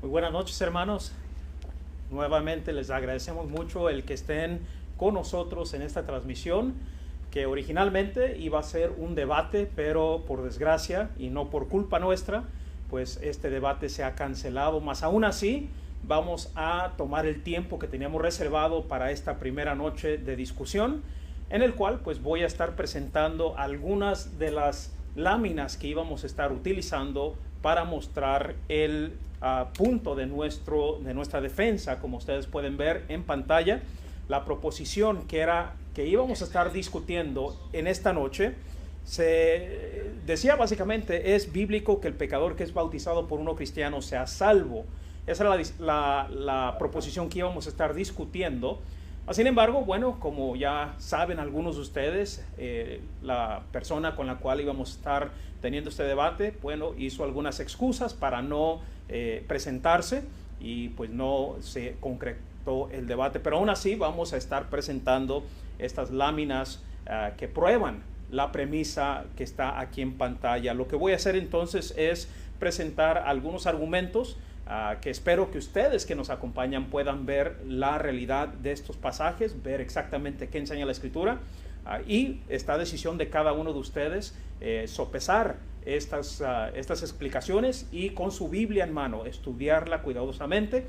Muy buenas noches, hermanos. Nuevamente les agradecemos mucho el que estén con nosotros en esta transmisión, que originalmente iba a ser un debate, pero por desgracia y no por culpa nuestra, pues este debate se ha cancelado. Más aún así, vamos a tomar el tiempo que teníamos reservado para esta primera noche de discusión, en el cual pues voy a estar presentando algunas de las láminas que íbamos a estar utilizando para mostrar el punto de nuestra defensa. Como ustedes pueden ver en pantalla, la proposición que íbamos a estar discutiendo en esta noche se decía básicamente: es bíblico que el pecador que es bautizado por uno cristiano sea salvo. Esa es la proposición que íbamos a estar discutiendo. Sin embargo, bueno, como ya saben algunos de ustedes, la persona con la cual íbamos a estar teniendo este debate, bueno, hizo algunas excusas para no presentarse y pues no se concretó el debate. Pero aún así vamos a estar presentando estas láminas que prueban la premisa que está aquí en pantalla. Lo que voy a hacer entonces es presentar algunos argumentos que espero que ustedes que nos acompañan puedan ver la realidad de estos pasajes, ver exactamente qué enseña la Escritura, y esta decisión de cada uno de ustedes, sopesar estas explicaciones y con su Biblia en mano estudiarla cuidadosamente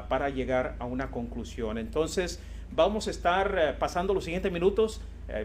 para llegar a una conclusión. Entonces vamos a estar pasando los siguientes minutos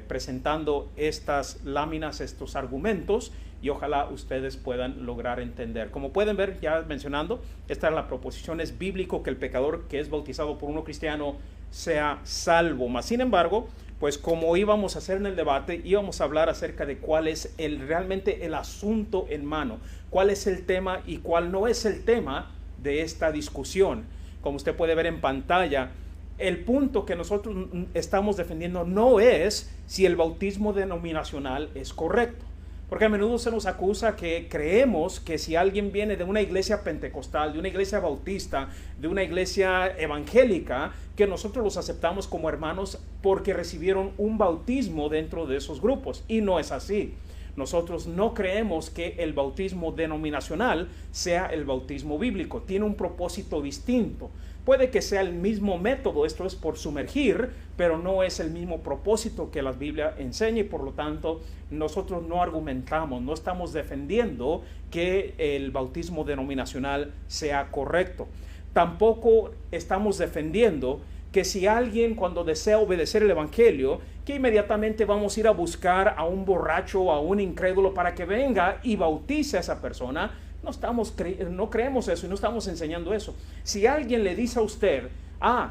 presentando estas láminas, estos argumentos, y ojalá ustedes puedan lograr entender. Como pueden ver, ya mencionando, esta es la proposición: es bíblico que el pecador que es bautizado por uno cristiano sea salvo. Mas sin embargo, pues como íbamos a hacer en el debate, íbamos a hablar acerca de cuál es realmente el asunto en mano, cuál es el tema y cuál no es el tema de esta discusión. Como usted puede ver en pantalla, el punto que nosotros estamos defendiendo no es si el bautismo denominacional es correcto, porque a menudo se nos acusa que creemos que si alguien viene de una iglesia pentecostal, de una iglesia bautista, de una iglesia evangélica, que nosotros los aceptamos como hermanos porque recibieron un bautismo dentro de esos grupos, y no es así. Nosotros no creemos que el bautismo denominacional sea el bautismo bíblico, tiene un propósito distinto. Puede que sea el mismo método, esto es por sumergir, pero no es el mismo propósito que la Biblia enseña, y por lo tanto nosotros no argumentamos, no estamos defendiendo que el bautismo denominacional sea correcto. Tampoco estamos defendiendo que si alguien, cuando desea obedecer el evangelio, que inmediatamente vamos a ir a buscar a un borracho o a un incrédulo para que venga y bautice a esa persona. No creemos eso y no estamos enseñando eso. Si alguien le dice a usted: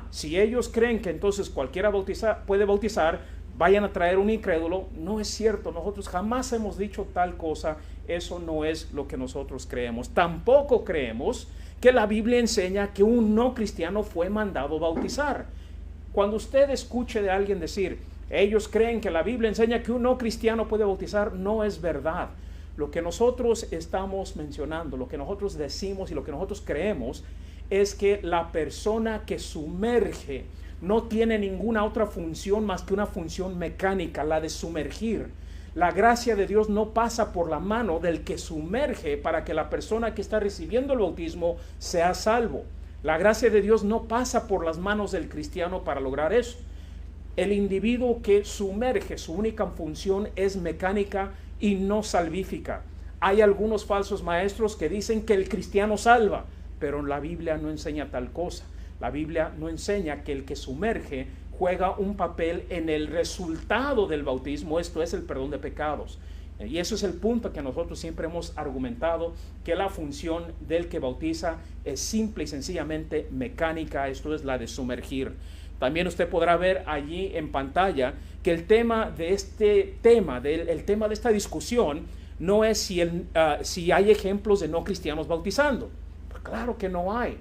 si ellos creen que entonces cualquiera puede bautizar, vayan a traer un incrédulo, no es cierto. Nosotros jamás hemos dicho tal cosa. Eso no es lo que nosotros creemos. Tampoco creemos que la Biblia enseña que un no cristiano fue mandado bautizar. Cuando usted escuche de alguien decir: ellos creen que la Biblia enseña que un no cristiano puede bautizar, no es verdad. Lo que nosotros estamos mencionando, lo que nosotros decimos y lo que nosotros creemos es que la persona que sumerge no tiene ninguna otra función más que una función mecánica, la de sumergir. La gracia de Dios no pasa por la mano del que sumerge para que la persona que está recibiendo el bautismo sea salvo. La gracia de Dios no pasa por las manos del cristiano para lograr eso. El individuo que sumerge, su única función es mecánica y no salvífica. Hay algunos falsos maestros que dicen que el cristiano salva, pero la Biblia no enseña tal cosa. La Biblia no enseña que el que sumerge juega un papel en el resultado del bautismo, esto es el perdón de pecados. Y eso es el punto que nosotros siempre hemos argumentado, que la función del que bautiza es simple y sencillamente mecánica, esto es la de sumergir. También usted podrá ver allí en pantalla que el tema de esta discusión no es si hay ejemplos de no cristianos bautizando. Pues claro que no hay.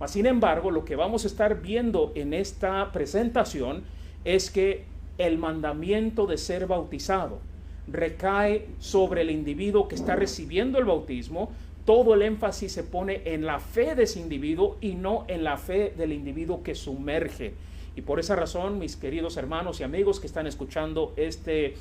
Sin embargo, lo que vamos a estar viendo en esta presentación es que el mandamiento de ser bautizado recae sobre el individuo que está recibiendo el bautismo. Todo el énfasis se pone en la fe de ese individuo y no en la fe del individuo que sumerge. Y por esa razón, mis queridos hermanos y amigos que están escuchando este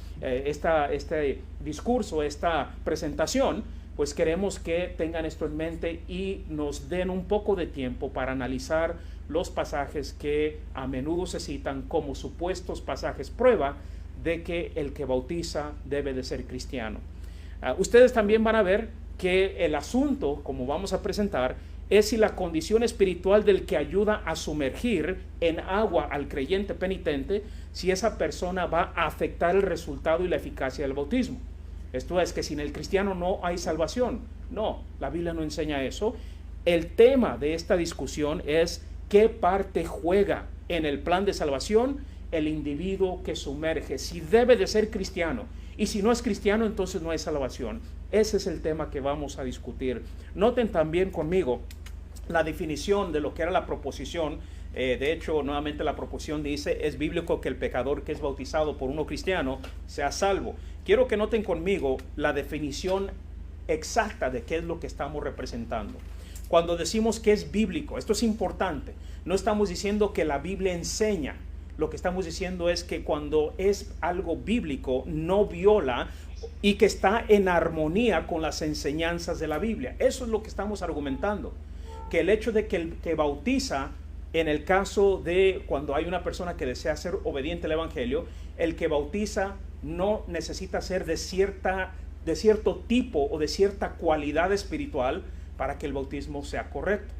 discurso, esta presentación, pues queremos que tengan esto en mente y nos den un poco de tiempo para analizar los pasajes que a menudo se citan como supuestos pasajes prueba de que el que bautiza debe de ser cristiano. Ustedes también van a ver que el asunto, como vamos a presentar, es si la condición espiritual del que ayuda a sumergir en agua al creyente penitente, si esa persona va a afectar el resultado y la eficacia del bautismo. Esto es que sin el cristiano no hay salvación. No, la Biblia no enseña eso. El tema de esta discusión es qué parte juega en el plan de salvación el individuo que sumerge, si debe de ser cristiano, y si no es cristiano, entonces no hay salvación. Ese es el tema que vamos a discutir. Noten también conmigo la definición de lo que era la proposición. De hecho, nuevamente la proposición dice, es bíblico que el pecador que es bautizado por uno cristiano sea salvo. Quiero que noten conmigo la definición exacta de qué es lo que estamos representando. Cuando decimos que es bíblico, esto es importante. No estamos diciendo que la Biblia enseña. Lo que estamos diciendo es que cuando es algo bíblico, no viola y que está en armonía con las enseñanzas de la Biblia. Eso es lo que estamos argumentando. Que el hecho de que el que bautiza, en el caso de cuando hay una persona que desea ser obediente al Evangelio, el que bautiza no necesita ser de cierto tipo o de cierta cualidad espiritual para que el bautismo sea correcto.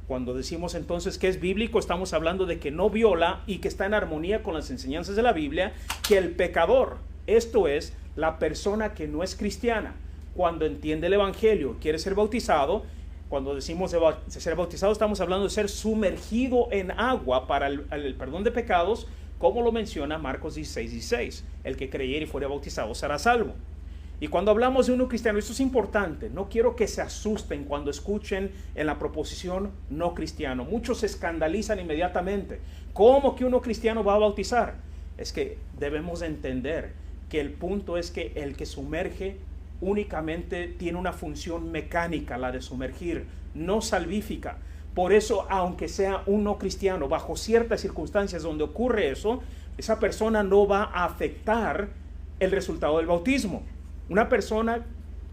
Cuando decimos entonces que es bíblico, estamos hablando de que no viola y que está en armonía con las enseñanzas de la Biblia, que el pecador, esto es, la persona que no es cristiana, cuando entiende el Evangelio, quiere ser bautizado. Cuando decimos de ser bautizado, estamos hablando de ser sumergido en agua para el perdón de pecados, como lo menciona Marcos 16:16. El que creyere y fuere bautizado será salvo. Y cuando hablamos de uno cristiano, esto es importante. No quiero que se asusten cuando escuchen en la proposición no cristiano. Muchos se escandalizan inmediatamente. ¿Cómo que uno cristiano va a bautizar? Es que debemos entender que el punto es que el que sumerge únicamente tiene una función mecánica, la de sumergir, no salvífica. Por eso, aunque sea un no cristiano, bajo ciertas circunstancias donde ocurre eso, esa persona no va a afectar el resultado del bautismo. Una persona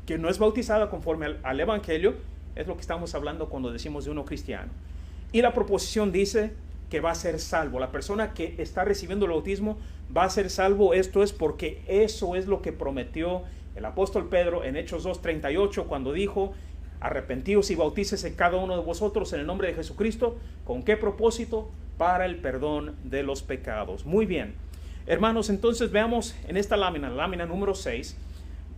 que no es bautizada conforme al Evangelio es lo que estamos hablando cuando decimos de uno cristiano. Y la proposición dice que va a ser salvo. La persona que está recibiendo el bautismo va a ser salvo. Esto es porque eso es lo que prometió el apóstol Pedro en Hechos 2:38 cuando dijo: arrepentíos y bautícese cada uno de vosotros en el nombre de Jesucristo. ¿Con qué propósito? Para el perdón de los pecados. Muy bien, hermanos, entonces veamos en esta lámina, la lámina número 6,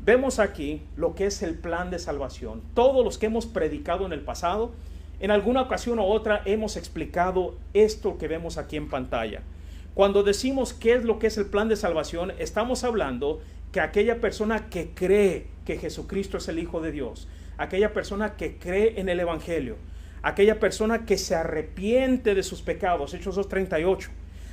vemos aquí lo que es el plan de salvación. Todos los que hemos predicado en el pasado, en alguna ocasión u otra hemos explicado esto que vemos aquí en pantalla. Cuando decimos qué es lo que es el plan de salvación, estamos hablando que aquella persona que cree que Jesucristo es el Hijo de Dios, aquella persona que cree en el Evangelio, aquella persona que se arrepiente de sus pecados, Hechos 2:38,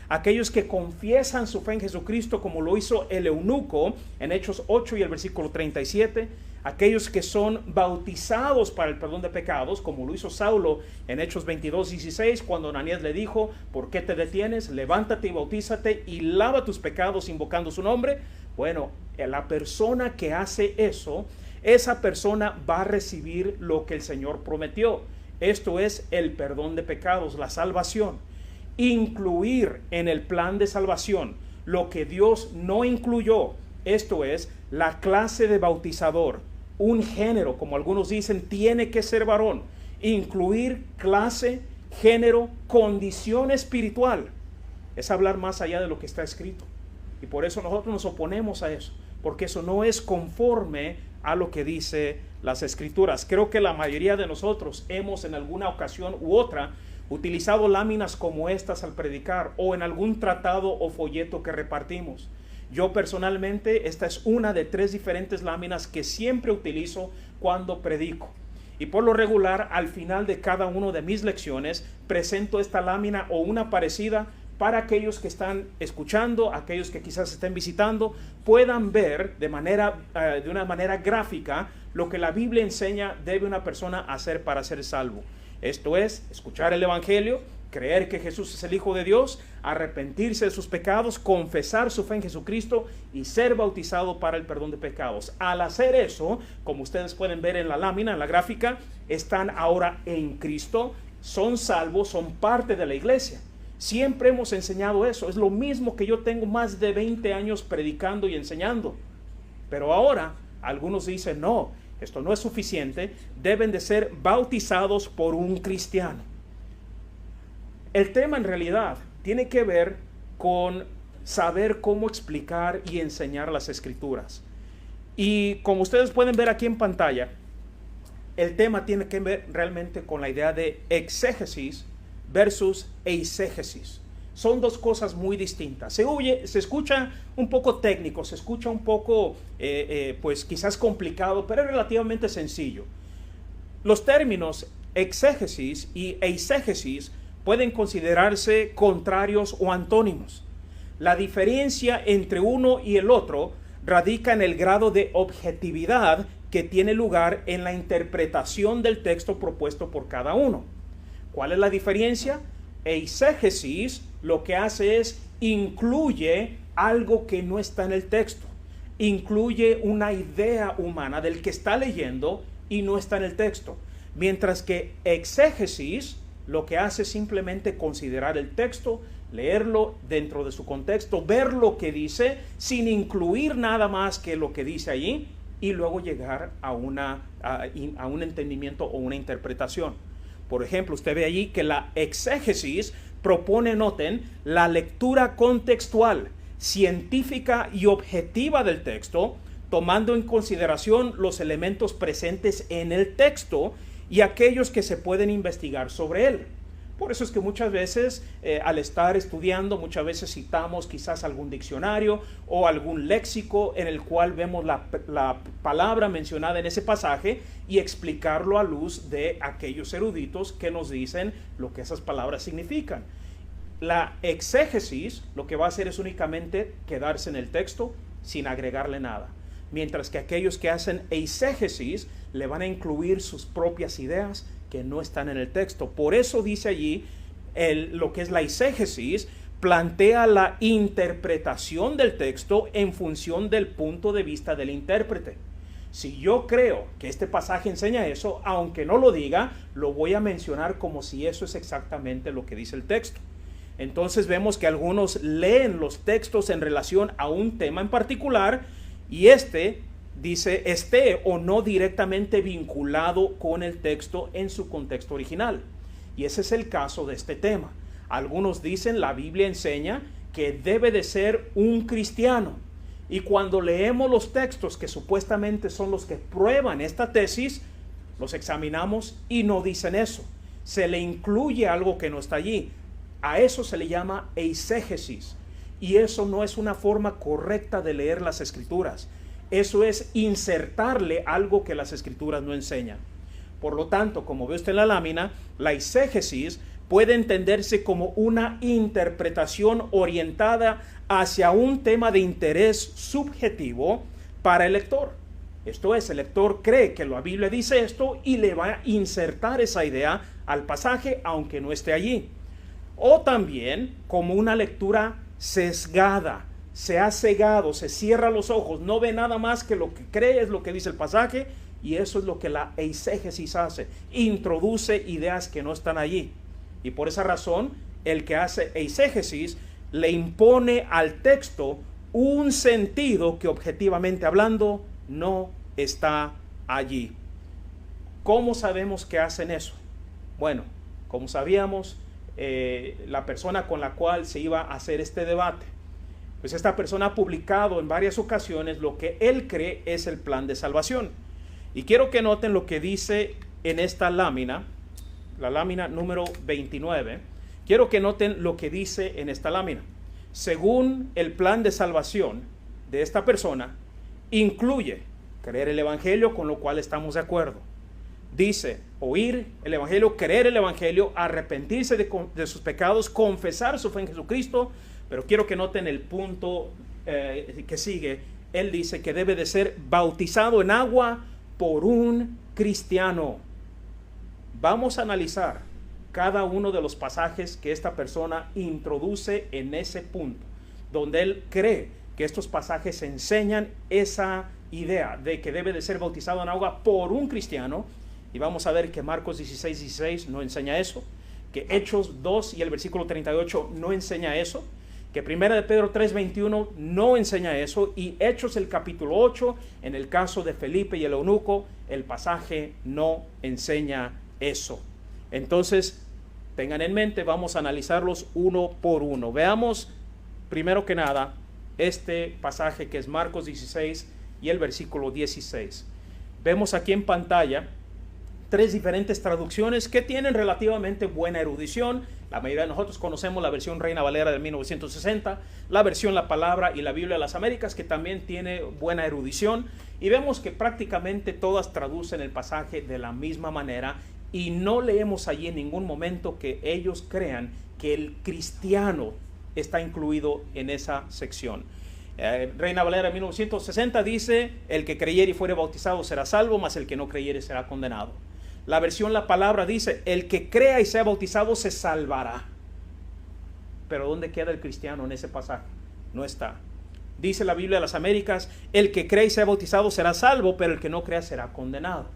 aquellos que confiesan su fe en Jesucristo como lo hizo el eunuco en Hechos 8 y el versículo 37, aquellos que son bautizados para el perdón de pecados como lo hizo Saulo en Hechos 22:16 cuando Ananías le dijo: ¿por qué te detienes? Levántate y bautízate y lava tus pecados invocando su nombre. Bueno, la persona que hace eso, esa persona va a recibir lo que el Señor prometió. Esto es el perdón de pecados, la salvación. Incluir en el plan de salvación lo que Dios no incluyó, esto es la clase de bautizador, un género, como algunos dicen, tiene que ser varón. Incluir clase, género, condición espiritual, es hablar más allá de lo que está escrito. Y por eso nosotros nos oponemos a eso, porque eso no es conforme a lo que dice las Escrituras. Creo que la mayoría de nosotros hemos en alguna ocasión u otra utilizado láminas como estas al predicar o en algún tratado o folleto que repartimos. Yo personalmente, esta es una de 3 diferentes láminas que siempre utilizo cuando predico. Y por lo regular, al final de cada una de mis lecciones, presento esta lámina o una parecida para aquellos que están escuchando, aquellos que quizás estén visitando, puedan ver de una manera gráfica lo que la Biblia enseña debe una persona hacer para ser salvo. Esto es, escuchar el Evangelio, creer que Jesús es el Hijo de Dios, arrepentirse de sus pecados, confesar su fe en Jesucristo y ser bautizado para el perdón de pecados. Al hacer eso, como ustedes pueden ver en la lámina, en la gráfica, están ahora en Cristo, son salvos, son parte de la iglesia. Siempre hemos enseñado eso. Es lo mismo que yo tengo más de 20 años predicando y enseñando. Pero ahora algunos dicen, no, esto no es suficiente, deben de ser bautizados por un cristiano. El tema en realidad tiene que ver con saber cómo explicar y enseñar las escrituras. Y como ustedes pueden ver aquí en pantalla, el tema tiene que ver realmente con la idea de exégesis versus eisegesis. Son dos cosas muy distintas. Se escucha un poco técnico, se escucha un poco, pues quizás complicado, pero es relativamente sencillo. Los términos exégesis y eisegesis pueden considerarse contrarios o antónimos. La diferencia entre uno y el otro radica en el grado de objetividad que tiene lugar en la interpretación del texto propuesto por cada uno. ¿Cuál es la diferencia? Eisegesis lo que hace es incluye algo que no está en el texto, incluye una idea humana del que está leyendo y no está en el texto, mientras que exégesis lo que hace es simplemente considerar el texto, leerlo dentro de su contexto, ver lo que dice sin incluir nada más que lo que dice allí y luego llegar a un entendimiento o una interpretación. Por ejemplo, usted ve allí que la exégesis propone, noten, la lectura contextual, científica y objetiva del texto, tomando en consideración los elementos presentes en el texto y aquellos que se pueden investigar sobre él. Por eso es que muchas veces al estar estudiando, muchas veces citamos quizás algún diccionario o algún léxico en el cual vemos la palabra mencionada en ese pasaje y explicarlo a luz de aquellos eruditos que nos dicen lo que esas palabras significan. La exégesis lo que va a hacer es únicamente quedarse en el texto sin agregarle nada, mientras que aquellos que hacen eisegesis le van a incluir sus propias ideas que no están en el texto. Por eso dice allí lo que es la eisegesis, plantea la interpretación del texto en función del punto de vista del intérprete. Si yo creo que este pasaje enseña eso, aunque no lo diga, lo voy a mencionar como si eso es exactamente lo que dice el texto. Entonces vemos que algunos leen los textos en relación a un tema en particular y dice esté o no directamente vinculado con el texto en su contexto original. Y ese es el caso de este tema. Algunos dicen la Biblia enseña que debe de ser un cristiano. Y cuando leemos los textos que supuestamente son los que prueban esta tesis, los examinamos y no dicen eso. Se le incluye algo que no está allí. A eso se le llama eisegesis. Y eso no es una forma correcta de leer las escrituras. Eso es insertarle algo que las escrituras no enseñan. Por lo tanto, como ve usted en la lámina, la eisegesis puede entenderse como una interpretación orientada hacia un tema de interés subjetivo para el lector. Esto es, el lector cree que la Biblia dice esto y le va a insertar esa idea al pasaje aunque no esté allí. O también como una lectura sesgada. Se ha cegado, se cierra los ojos, no ve nada más que lo que cree es lo que dice el pasaje, y eso es lo que la eisegesis hace, introduce ideas que no están allí. Y por esa razón, el que hace eisegesis le impone al texto un sentido que objetivamente hablando no está allí. ¿Cómo sabemos que hacen eso? Bueno, como sabíamos, la persona con la cual se iba a hacer este debate, pues esta persona ha publicado en varias ocasiones lo que él cree es el plan de salvación. Y quiero que noten lo que dice en esta lámina, la lámina número 29. Quiero que noten lo que dice en esta lámina. Según el plan de salvación de esta persona, incluye creer el evangelio, con lo cual estamos de acuerdo. Dice, oír el evangelio, creer el evangelio, arrepentirse de sus pecados, confesar su fe en Jesucristo. Pero quiero que noten el punto que sigue. Él dice que debe de ser bautizado en agua por un cristiano. Vamos a analizar cada uno de los pasajes que esta persona introduce en ese punto, donde él cree que estos pasajes enseñan esa idea de que debe de ser bautizado en agua por un cristiano. Y vamos a ver que Marcos 16:16 no enseña eso, que Hechos 2 y el versículo 38 no enseña eso, que Primera de Pedro 3:21 no enseña eso, y Hechos el capítulo 8, en el caso de Felipe y el eunuco, el pasaje no enseña eso. Entonces, tengan en mente, vamos a analizarlos uno por uno. Veamos primero que nada este pasaje que es Marcos 16 y el versículo 16. Vemos aquí en pantalla 3 diferentes traducciones que tienen relativamente buena erudición. La mayoría de nosotros conocemos la versión Reina Valera de 1960, la versión La Palabra y la Biblia de las Américas, que también tiene buena erudición, y vemos que prácticamente todas traducen el pasaje de la misma manera, y no leemos allí en ningún momento que ellos crean que el cristiano está incluido en esa sección. Reina Valera de 1960 dice: el que creyere y fuere bautizado será salvo, mas el que no creyere será condenado. La versión La Palabra dice: el que crea y sea bautizado se salvará. Pero ¿dónde queda el cristiano en ese pasaje? No está. Dice la Biblia de las Américas: el que crea y sea bautizado será salvo, pero el que no crea será condenado.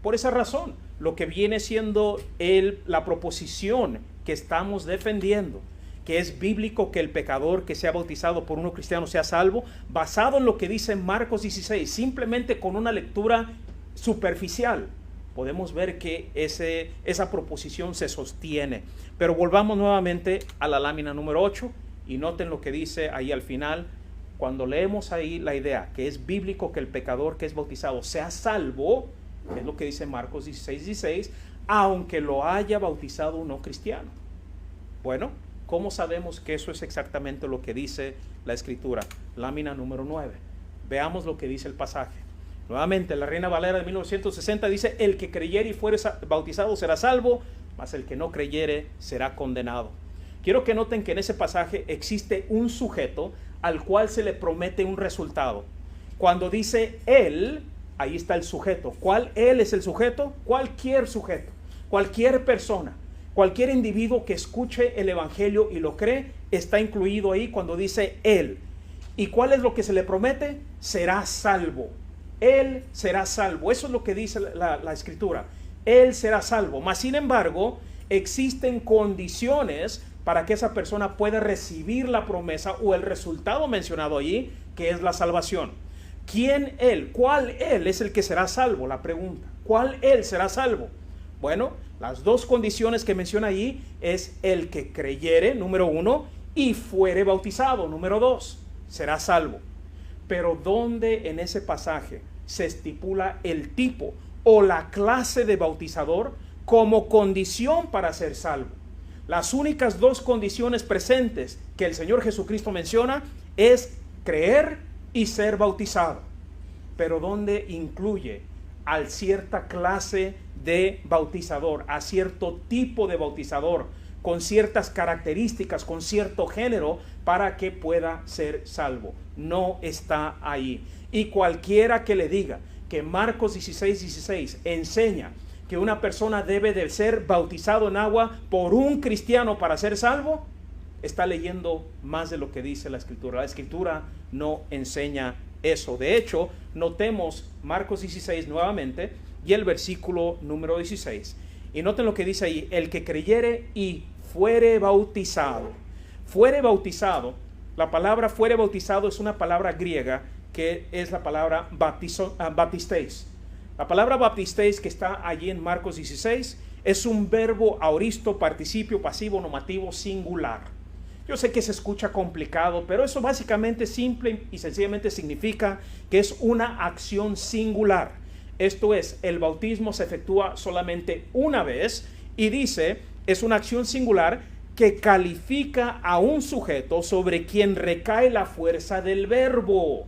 Por esa razón, lo que viene siendo la proposición que estamos defendiendo, que es bíblico que el pecador que sea bautizado por uno cristiano sea salvo, basado en lo que dice Marcos 16, simplemente con una lectura superficial, podemos ver que esa proposición se sostiene. Pero volvamos nuevamente a la lámina número 8 y noten lo que dice ahí al final. Cuando leemos ahí la idea que es bíblico que el pecador que es bautizado sea salvo, es lo que dice Marcos 16, aunque lo haya bautizado un no cristiano. Bueno, ¿cómo sabemos que eso es exactamente lo que dice la Escritura? Lámina número 9. Veamos lo que dice el pasaje. Nuevamente, la Reina Valera de 1960 dice: el que creyere y fuere bautizado será salvo, mas el que no creyere será condenado. Quiero que noten que en ese pasaje existe un sujeto al cual se le promete un resultado. Cuando dice él, ahí está el sujeto. ¿Cuál él es el sujeto? Cualquier sujeto, cualquier persona, cualquier individuo que escuche el evangelio y lo cree, está incluido ahí cuando dice él. ¿Y cuál es lo que se le promete? Será salvo. Él será salvo. Eso es lo que dice la Escritura. Él será salvo. Mas, sin embargo, existen condiciones para que esa persona pueda recibir la promesa o el resultado mencionado allí, que es la salvación. ¿Quién él? ¿Cuál él es el que será salvo? La pregunta. ¿Cuál él será salvo? Bueno, las dos condiciones que menciona allí es el que creyere, número 1, y fuere bautizado, número 2, será salvo. Pero ¿dónde en ese pasaje se estipula el tipo o la clase de bautizador como condición para ser salvo? Las únicas dos condiciones presentes que el Señor Jesucristo menciona es creer y ser bautizado. Pero ¿dónde incluye a cierta clase de bautizador, a cierto tipo de bautizador, con ciertas características, con cierto género, para que pueda ser salvo? No está ahí. Y cualquiera que le diga que Marcos 16 enseña que una persona debe de ser bautizado en agua por un cristiano para ser salvo, está leyendo más de lo que dice la Escritura. La Escritura no enseña eso. De hecho, notemos Marcos 16 nuevamente y el versículo número 16. Y noten lo que dice ahí: el que creyere y fuere bautizado. Fuere bautizado. La palabra fuere bautizado es una palabra griega que es la palabra baptisteis. La palabra baptisteis que está allí en Marcos 16 es un verbo aoristo, participio pasivo nomativo singular. Yo sé que se escucha complicado, pero eso básicamente simple y sencillamente significa que es una acción singular. Esto es, el bautismo se efectúa solamente una vez y dice, es una acción singular que califica a un sujeto sobre quien recae la fuerza del verbo.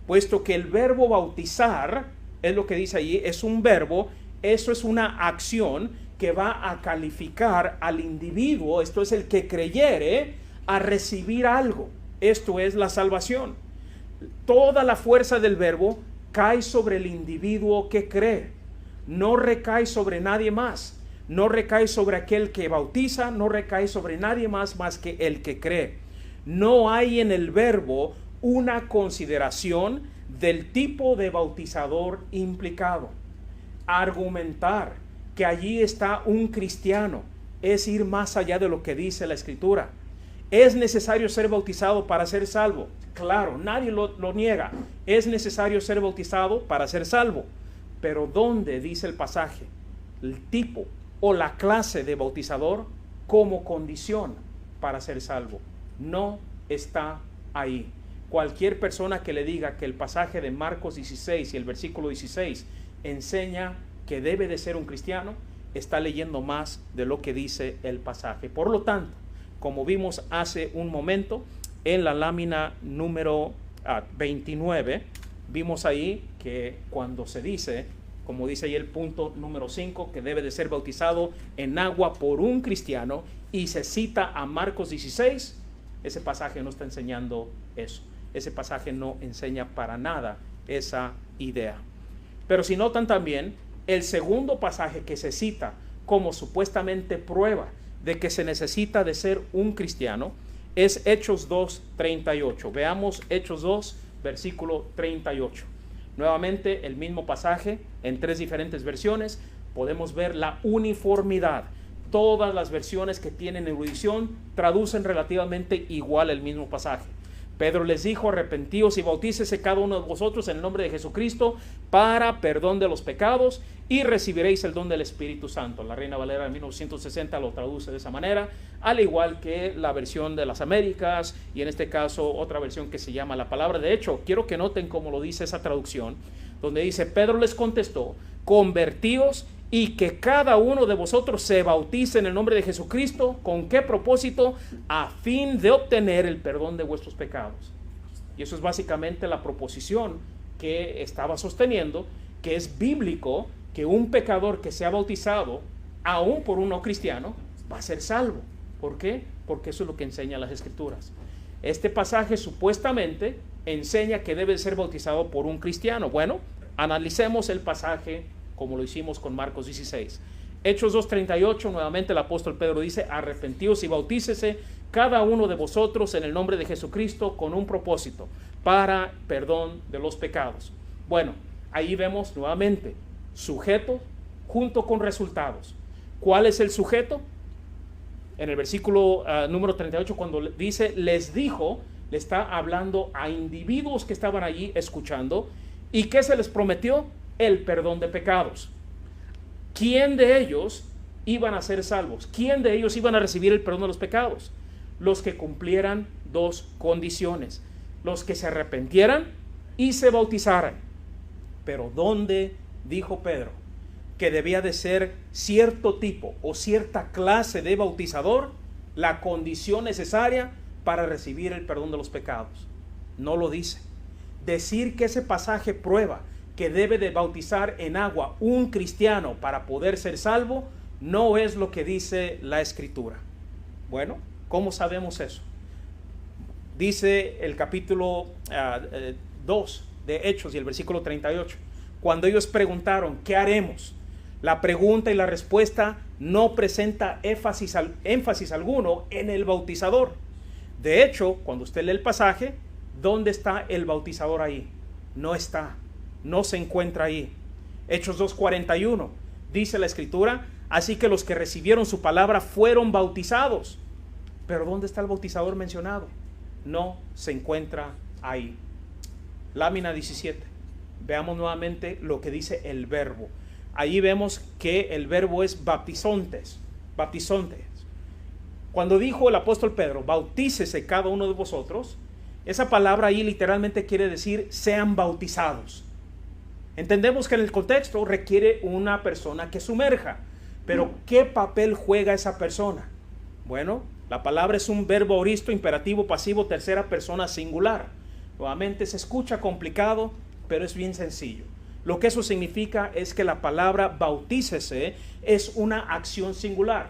Puesto que el verbo bautizar, es lo que dice allí, es un verbo, eso es una acción que va a calificar al individuo, esto es el que creyere, a recibir algo. Esto es la salvación. Toda la fuerza del verbo cae sobre el individuo que cree, no recae sobre nadie más. no recae sobre aquel que bautiza, no recae sobre nadie más que el que cree. No hay en el verbo una consideración del tipo de bautizador implicado. Argumentar que allí está un cristiano es ir más allá de lo que dice la Escritura. ¿Es necesario ser bautizado para ser salvo? Claro, nadie lo niega. Es necesario ser bautizado para ser salvo. Pero ¿dónde dice el pasaje el tipo o la clase de bautizador como condición para ser salvo? No está ahí. Cualquier persona que le diga que el pasaje de Marcos 16 y el versículo 16 enseña que debe de ser un cristiano, está leyendo más de lo que dice el pasaje. Por lo tanto, como vimos hace un momento en la lámina número 29, vimos ahí que cuando se dice, como dice ahí el punto número 5, que debe de ser bautizado en agua por un cristiano, y se cita a Marcos 16, ese pasaje no está enseñando eso. Ese pasaje no enseña para nada esa idea. Pero si notan también, el segundo pasaje que se cita como supuestamente prueba de que se necesita de ser un cristiano es Hechos 2:38. Veamos Hechos 2, versículo 38. Nuevamente el mismo pasaje en 3 diferentes versiones. Podemos ver la uniformidad. Todas las versiones que tienen erudición traducen relativamente igual el mismo pasaje. Pedro les dijo: arrepentíos y bautícese cada uno de vosotros en el nombre de Jesucristo para perdón de los pecados y recibiréis el don del Espíritu Santo. La Reina Valera de 1960 lo traduce de esa manera, al igual que la versión de las Américas y en este caso otra versión que se llama La Palabra. De hecho, quiero que noten cómo lo dice esa traducción, donde dice: Pedro les contestó: convertíos y que cada uno de vosotros se bautice en el nombre de Jesucristo. ¿Con qué propósito? A fin de obtener el perdón de vuestros pecados. Y eso es básicamente la proposición que estaba sosteniendo, que es bíblico que un pecador que sea bautizado, aún por un no cristiano, va a ser salvo. ¿Por qué? Porque eso es lo que enseñan las Escrituras. Este pasaje supuestamente enseña que debe ser bautizado por un cristiano. Bueno, analicemos el pasaje como lo hicimos con Marcos 16. Hechos 2:38, nuevamente el apóstol Pedro dice: arrepentíos y bautícese cada uno de vosotros en el nombre de Jesucristo con un propósito, para perdón de los pecados. Bueno, ahí vemos nuevamente sujeto junto con resultados. ¿Cuál es el sujeto? En el versículo número 38, cuando dice les dijo, le está hablando a individuos que estaban allí escuchando. ¿Y qué se les prometió? El perdón de pecados. ¿Quién de ellos iban a ser salvos? ¿Quién de ellos iban a recibir el perdón de los pecados? Los que cumplieran 2 condiciones: los que se arrepintieran y se bautizaran. Pero ¿dónde dijo Pedro que debía de ser cierto tipo o cierta clase de bautizador la condición necesaria para recibir el perdón de los pecados? No lo dice. Decir que ese pasaje prueba que debe de bautizar en agua un cristiano para poder ser salvo no es lo que dice la Escritura. Bueno, ¿cómo sabemos eso? Dice el capítulo 2 de Hechos y el versículo 38. Cuando ellos preguntaron: ¿qué haremos? La pregunta y la respuesta no presenta énfasis alguno en el bautizador. De hecho, cuando usted lee el pasaje, ¿dónde está el bautizador ahí? No está. No se encuentra ahí. Hechos 2:41 dice la Escritura: así que los que recibieron su palabra fueron bautizados. Pero ¿dónde está el bautizador mencionado? No se encuentra ahí. Lámina 17. Veamos nuevamente lo que dice el verbo. Ahí vemos que el verbo es baptizontes. Baptizontes. Cuando dijo el apóstol Pedro: bautícese cada uno de vosotros, esa palabra ahí literalmente quiere decir sean bautizados. Entendemos que en el contexto requiere una persona que sumerja, pero ¿qué papel juega esa persona? Bueno, la palabra es un verbo aoristo, imperativo, pasivo, tercera persona singular. Nuevamente se escucha complicado, pero es bien sencillo. Lo que eso significa es que la palabra bautícese es una acción singular.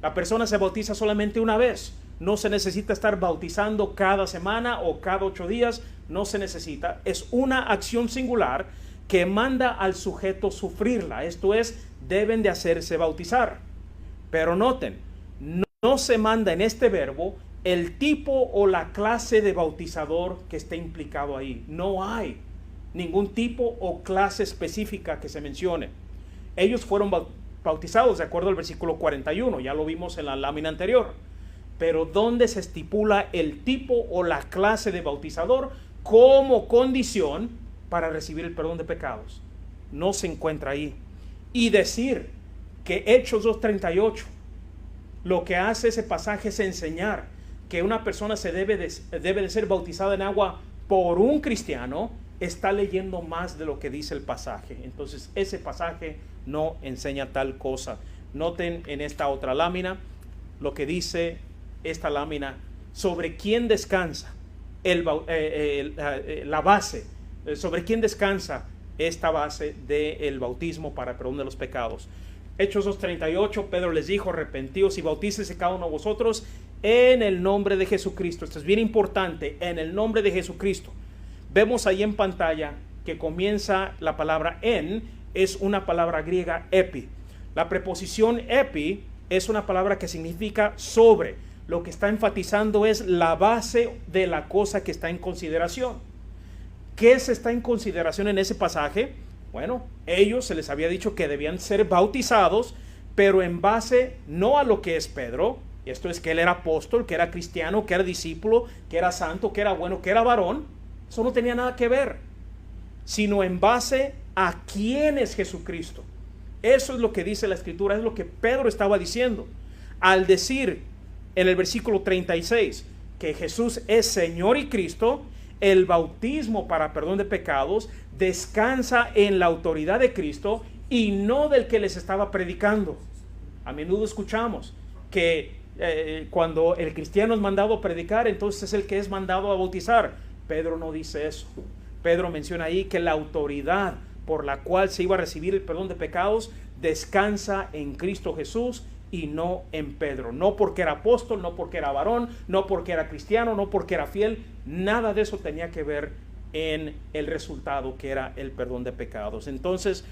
La persona se bautiza solamente una vez. No se necesita estar bautizando cada semana o cada 8 días. No se necesita. Es una acción singular que manda al sujeto sufrirla. Esto es, deben de hacerse bautizar. Pero noten, no se manda en este verbo el tipo o la clase de bautizador que esté implicado ahí. No hay ningún tipo o clase específica que se mencione. Ellos fueron bautizados de acuerdo al versículo 41, ya lo vimos en la lámina anterior. Pero ¿dónde se estipula el tipo o la clase de bautizador como condición para recibir el perdón de pecados? No se encuentra ahí. Y decir que Hechos 2:38, lo que hace ese pasaje es enseñar que una persona debe de ser bautizada en agua por un cristiano, está leyendo más de lo que dice el pasaje. Entonces ese pasaje no enseña tal cosa. Noten en esta otra lámina lo que dice esta lámina sobre quién descansa la base, sobre quién descansa esta base del bautismo para perdón de los pecados. Hechos 2:38, Pedro les dijo: arrepentíos y bautícese cada uno de vosotros en el nombre de Jesucristo. Esto es bien importante, en el nombre de Jesucristo. Vemos ahí en pantalla que comienza la palabra en, es una palabra griega epi. La preposición epi es una palabra que significa sobre. Lo que está enfatizando es la base de la cosa que está en consideración. ¿Qué se está en consideración en ese pasaje? Bueno, ellos se les había dicho que debían ser bautizados, pero en base no a lo que es Pedro, esto es que él era apóstol, que era cristiano, que era discípulo, que era santo, que era bueno, que era varón. Eso no tenía nada que ver, sino en base a quién es Jesucristo. Eso es lo que dice la Escritura, es lo que Pedro estaba diciendo. Al decir en el versículo 36 que Jesús es Señor y Cristo, el bautismo para perdón de pecados descansa en la autoridad de Cristo y no del que les estaba predicando. A menudo escuchamos que cuando el cristiano es mandado a predicar, entonces es el que es mandado a bautizar. Pedro no dice eso. Pedro menciona ahí que la autoridad por la cual se iba a recibir el perdón de pecados descansa en Cristo Jesús y no en Pedro. No porque era apóstol, no porque era varón, no porque era cristiano, no porque era fiel. Nada de eso tenía que ver en el resultado que era el perdón de pecados. Entonces,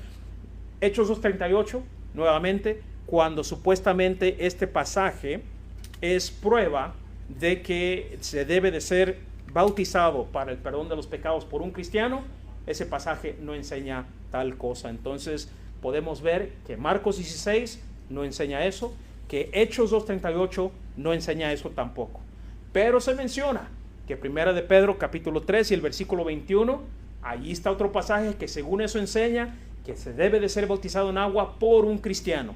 Hechos 2:38, nuevamente, cuando supuestamente este pasaje es prueba de que se debe de ser bautizado para el perdón de los pecados por un cristiano, ese pasaje no enseña tal cosa. Entonces podemos ver que Marcos 16 no enseña eso, que Hechos 2:38 no enseña eso tampoco. Pero se menciona que Primera de Pedro capítulo 3 y el versículo 21, allí está otro pasaje que según eso enseña que se debe de ser bautizado en agua por un cristiano.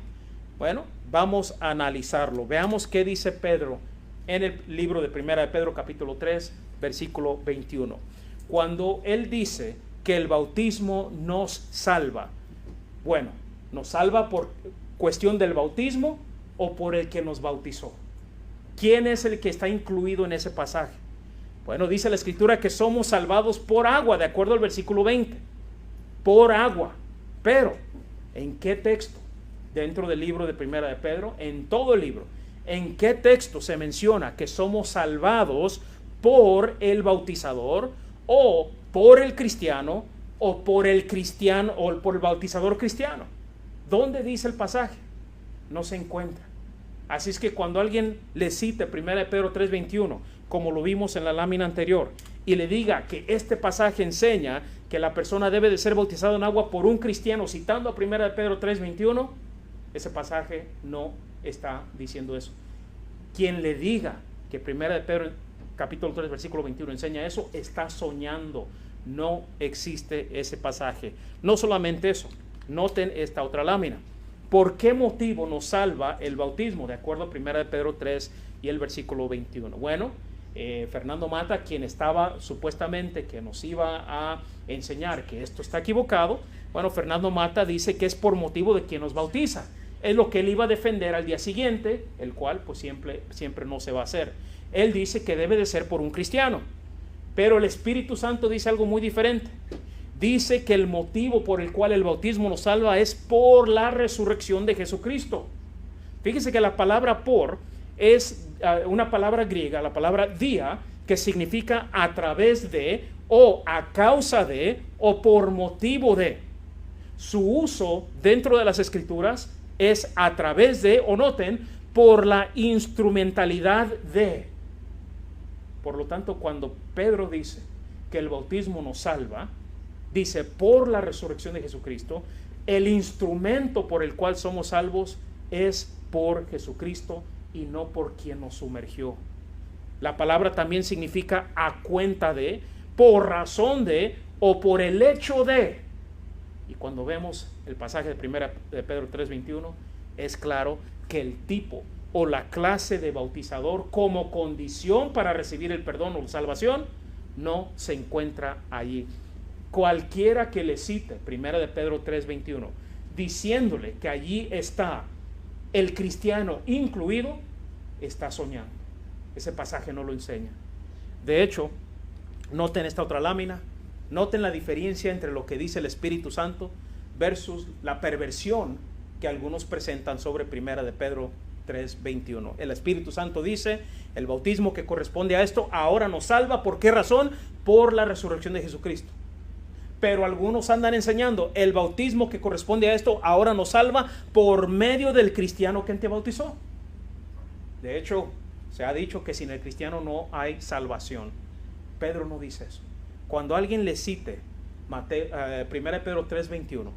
Bueno, vamos a analizarlo. Veamos qué dice Pedro en el libro de Primera de Pedro capítulo 3 versículo 21. Cuando él dice que el bautismo nos salva, bueno, ¿nos salva por cuestión del bautismo o por el que nos bautizó? ¿Quién es el que está incluido en ese pasaje? Bueno, dice la Escritura que somos salvados por agua, de acuerdo al versículo 20. Por agua. Pero, ¿en qué texto? Dentro del libro de Primera de Pedro, en todo el libro, ¿en qué texto se menciona que somos salvados por el bautizador o por el cristiano o por el cristiano o por el bautizador cristiano? ¿Dónde dice el pasaje? No se encuentra. Así es que cuando alguien le cite 1 de Pedro 3:21, como lo vimos en la lámina anterior, y le diga que este pasaje enseña que la persona debe de ser bautizada en agua por un cristiano, citando a 1 de Pedro 3:21, ese pasaje no está diciendo eso. Quien le diga que 1 de Pedro capítulo 3 versículo 21 enseña eso, está soñando. No existe ese pasaje. No solamente eso, noten esta otra lámina. ¿Por qué motivo nos salva el bautismo? De acuerdo a 1 de Pedro 3 y el versículo 21. Bueno, Fernando Mata, quien estaba supuestamente que nos iba a enseñar que esto está equivocado, bueno, Fernando Mata dice que es por motivo de quien nos bautiza. Es lo que él iba a defender al día siguiente, el cual pues siempre no se va a hacer. Él dice que debe de ser por un cristiano, pero el Espíritu Santo dice algo muy diferente. Dice que el motivo por el cual el bautismo nos salva es por la resurrección de Jesucristo. Fíjese que la palabra por es una palabra griega, la palabra dia, que significa a través de, o a causa de, o por motivo de. Su uso dentro de las Escrituras es a través de, o noten, por la instrumentalidad de. Por lo tanto, cuando Pedro dice que el bautismo nos salva, dice por la resurrección de Jesucristo, el instrumento por el cual somos salvos es por Jesucristo y no por quien nos sumergió. La palabra también significa a cuenta de, por razón de o por el hecho de. Y cuando vemos el pasaje de 1 de Pedro 3:21, es claro que el tipo o la clase de bautizador como condición para recibir el perdón o la salvación no se encuentra allí. Cualquiera que le cite 1 de Pedro 3:21 diciéndole que allí está el cristiano incluido, está soñando. Ese pasaje no lo enseña. De hecho, noten esta otra lámina, noten la diferencia entre lo que dice el Espíritu Santo versus la perversión que algunos presentan sobre 1 de Pedro 3:21. El Espíritu Santo dice, el bautismo que corresponde a esto ahora nos salva. ¿Por qué razón? Por la resurrección de Jesucristo. Pero algunos andan enseñando, el bautismo que corresponde a esto ahora nos salva por medio del cristiano que te bautizó. De hecho, se ha dicho que sin el cristiano no hay salvación. Pedro no dice eso. Cuando alguien le cite 1 Pedro 3:21,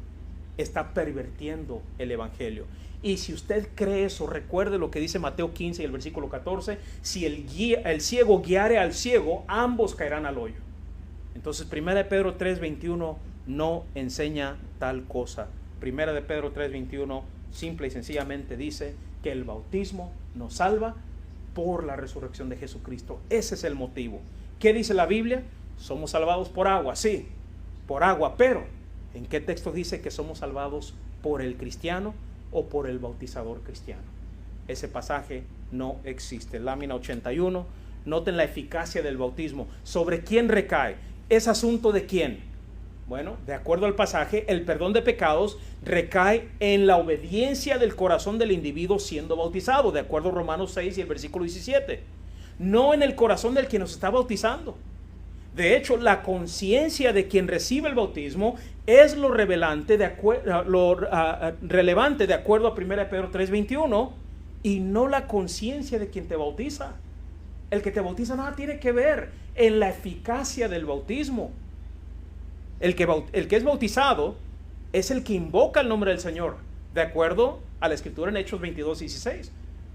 está pervirtiendo el evangelio. Y si usted cree eso, recuerde lo que dice Mateo 15 y el versículo 14, si el ciego guiare al ciego, ambos caerán al hoyo. Entonces 1 de Pedro 3:21 no enseña tal cosa. 1 de Pedro 3:21 simple y sencillamente dice que el bautismo nos salva por la resurrección de Jesucristo. Ese es el motivo. ¿Qué dice la Biblia? Somos salvados por agua, sí, por agua, pero ¿en qué texto dice que somos salvados por el cristiano o por el bautizador cristiano? Ese pasaje no existe. Lámina 81, noten la eficacia del bautismo. ¿Sobre quién recae? ¿Es asunto de quién? Bueno, de acuerdo al pasaje, el perdón de pecados recae en la obediencia del corazón del individuo siendo bautizado, de acuerdo a Romanos 6 y el versículo 17. No en el corazón del que nos está bautizando. De hecho, la conciencia de quien recibe el bautismo es lo relevante de acuerdo a 1 Pedro 3:21 y no la conciencia de quien te bautiza. El que te bautiza nada tiene que ver en la eficacia del bautismo. El que es bautizado es el que invoca el nombre del Señor, de acuerdo a la escritura en Hechos 22:16.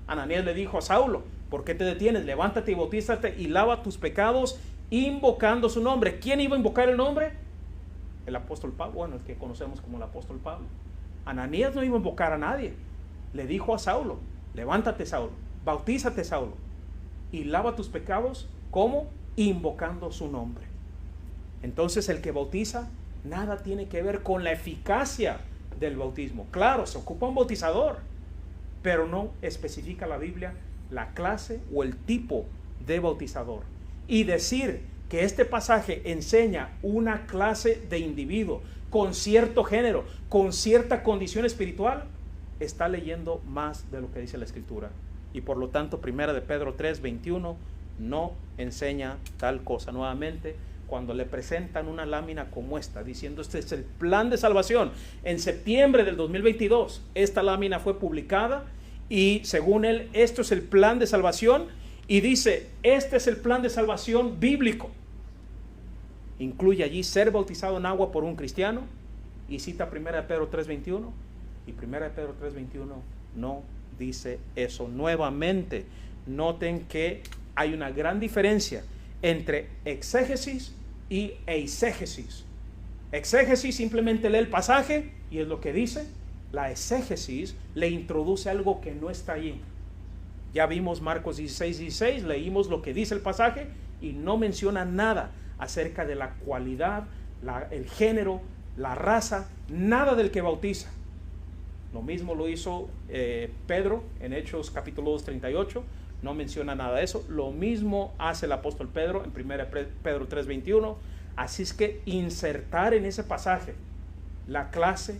Ananías le dijo a Saulo, ¿por qué te detienes? Levántate y bautízate y lava tus pecados invocando su nombre. ¿Quién iba a invocar el nombre? El apóstol Pablo, bueno, el que conocemos como el apóstol Pablo. Ananías no iba a invocar a nadie. Le dijo a Saulo, levántate Saulo, bautízate Saulo y lava tus pecados, ¿cómo? Invocando su nombre. Entonces el que bautiza nada tiene que ver con la eficacia del bautismo. Claro, se ocupa un bautizador, pero no especifica la Biblia la clase o el tipo de bautizador. Y decir que este pasaje enseña una clase de individuo con cierto género, con cierta condición espiritual, está leyendo más de lo que dice la Escritura. Y por lo tanto, 1 de Pedro 3:21 no enseña tal cosa. Nuevamente, cuando le presentan una lámina como esta, diciendo este es el plan de salvación, en septiembre del 2022, esta lámina fue publicada y según él, esto es el plan de salvación y dice, este es el plan de salvación bíblico. Incluye allí ser bautizado en agua por un cristiano y cita 1 de Pedro 3:21 y 1 de Pedro 3:21 no dice eso. Nuevamente, noten que hay una gran diferencia entre exégesis y eisegesis. Exégesis simplemente lee el pasaje y es lo que dice. La exégesis le introduce algo que no está allí. Ya vimos Marcos 16:16, leímos lo que dice el pasaje y no menciona nada acerca de la cualidad, el género, la raza, nada del que bautiza. Lo mismo lo hizo Pedro en Hechos capítulo 2:38, no menciona nada de eso. Lo mismo hace el apóstol Pedro en 1 Pedro 3:21. Así es que insertar en ese pasaje la clase,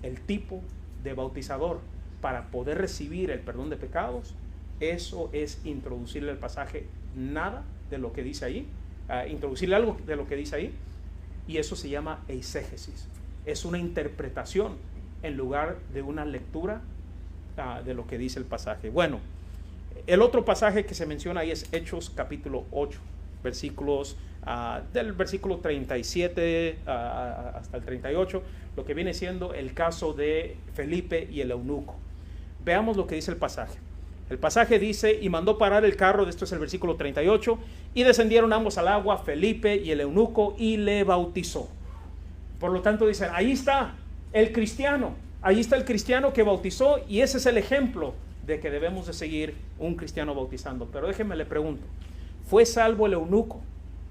el tipo de bautizador para poder recibir el perdón de pecados, eso es introducirle el pasaje nada de lo que dice ahí, introducirle algo de lo que dice ahí, y eso se llama eisegesis. Es una interpretación en lugar de una lectura de lo que dice el pasaje. Bueno, el otro pasaje que se menciona ahí es Hechos capítulo 8, versículos del versículo 37 hasta el 38, lo que viene siendo el caso de Felipe y el eunuco. Veamos lo que dice el pasaje. El pasaje dice: y mandó parar el carro, de esto es el versículo 38, y descendieron ambos al agua, Felipe y el eunuco, y le bautizó. Por lo tanto dicen, ahí está el cristiano, que bautizó, y ese es el ejemplo de que debemos de seguir un cristiano bautizando. Pero déjenme le pregunto, ¿fue salvo el eunuco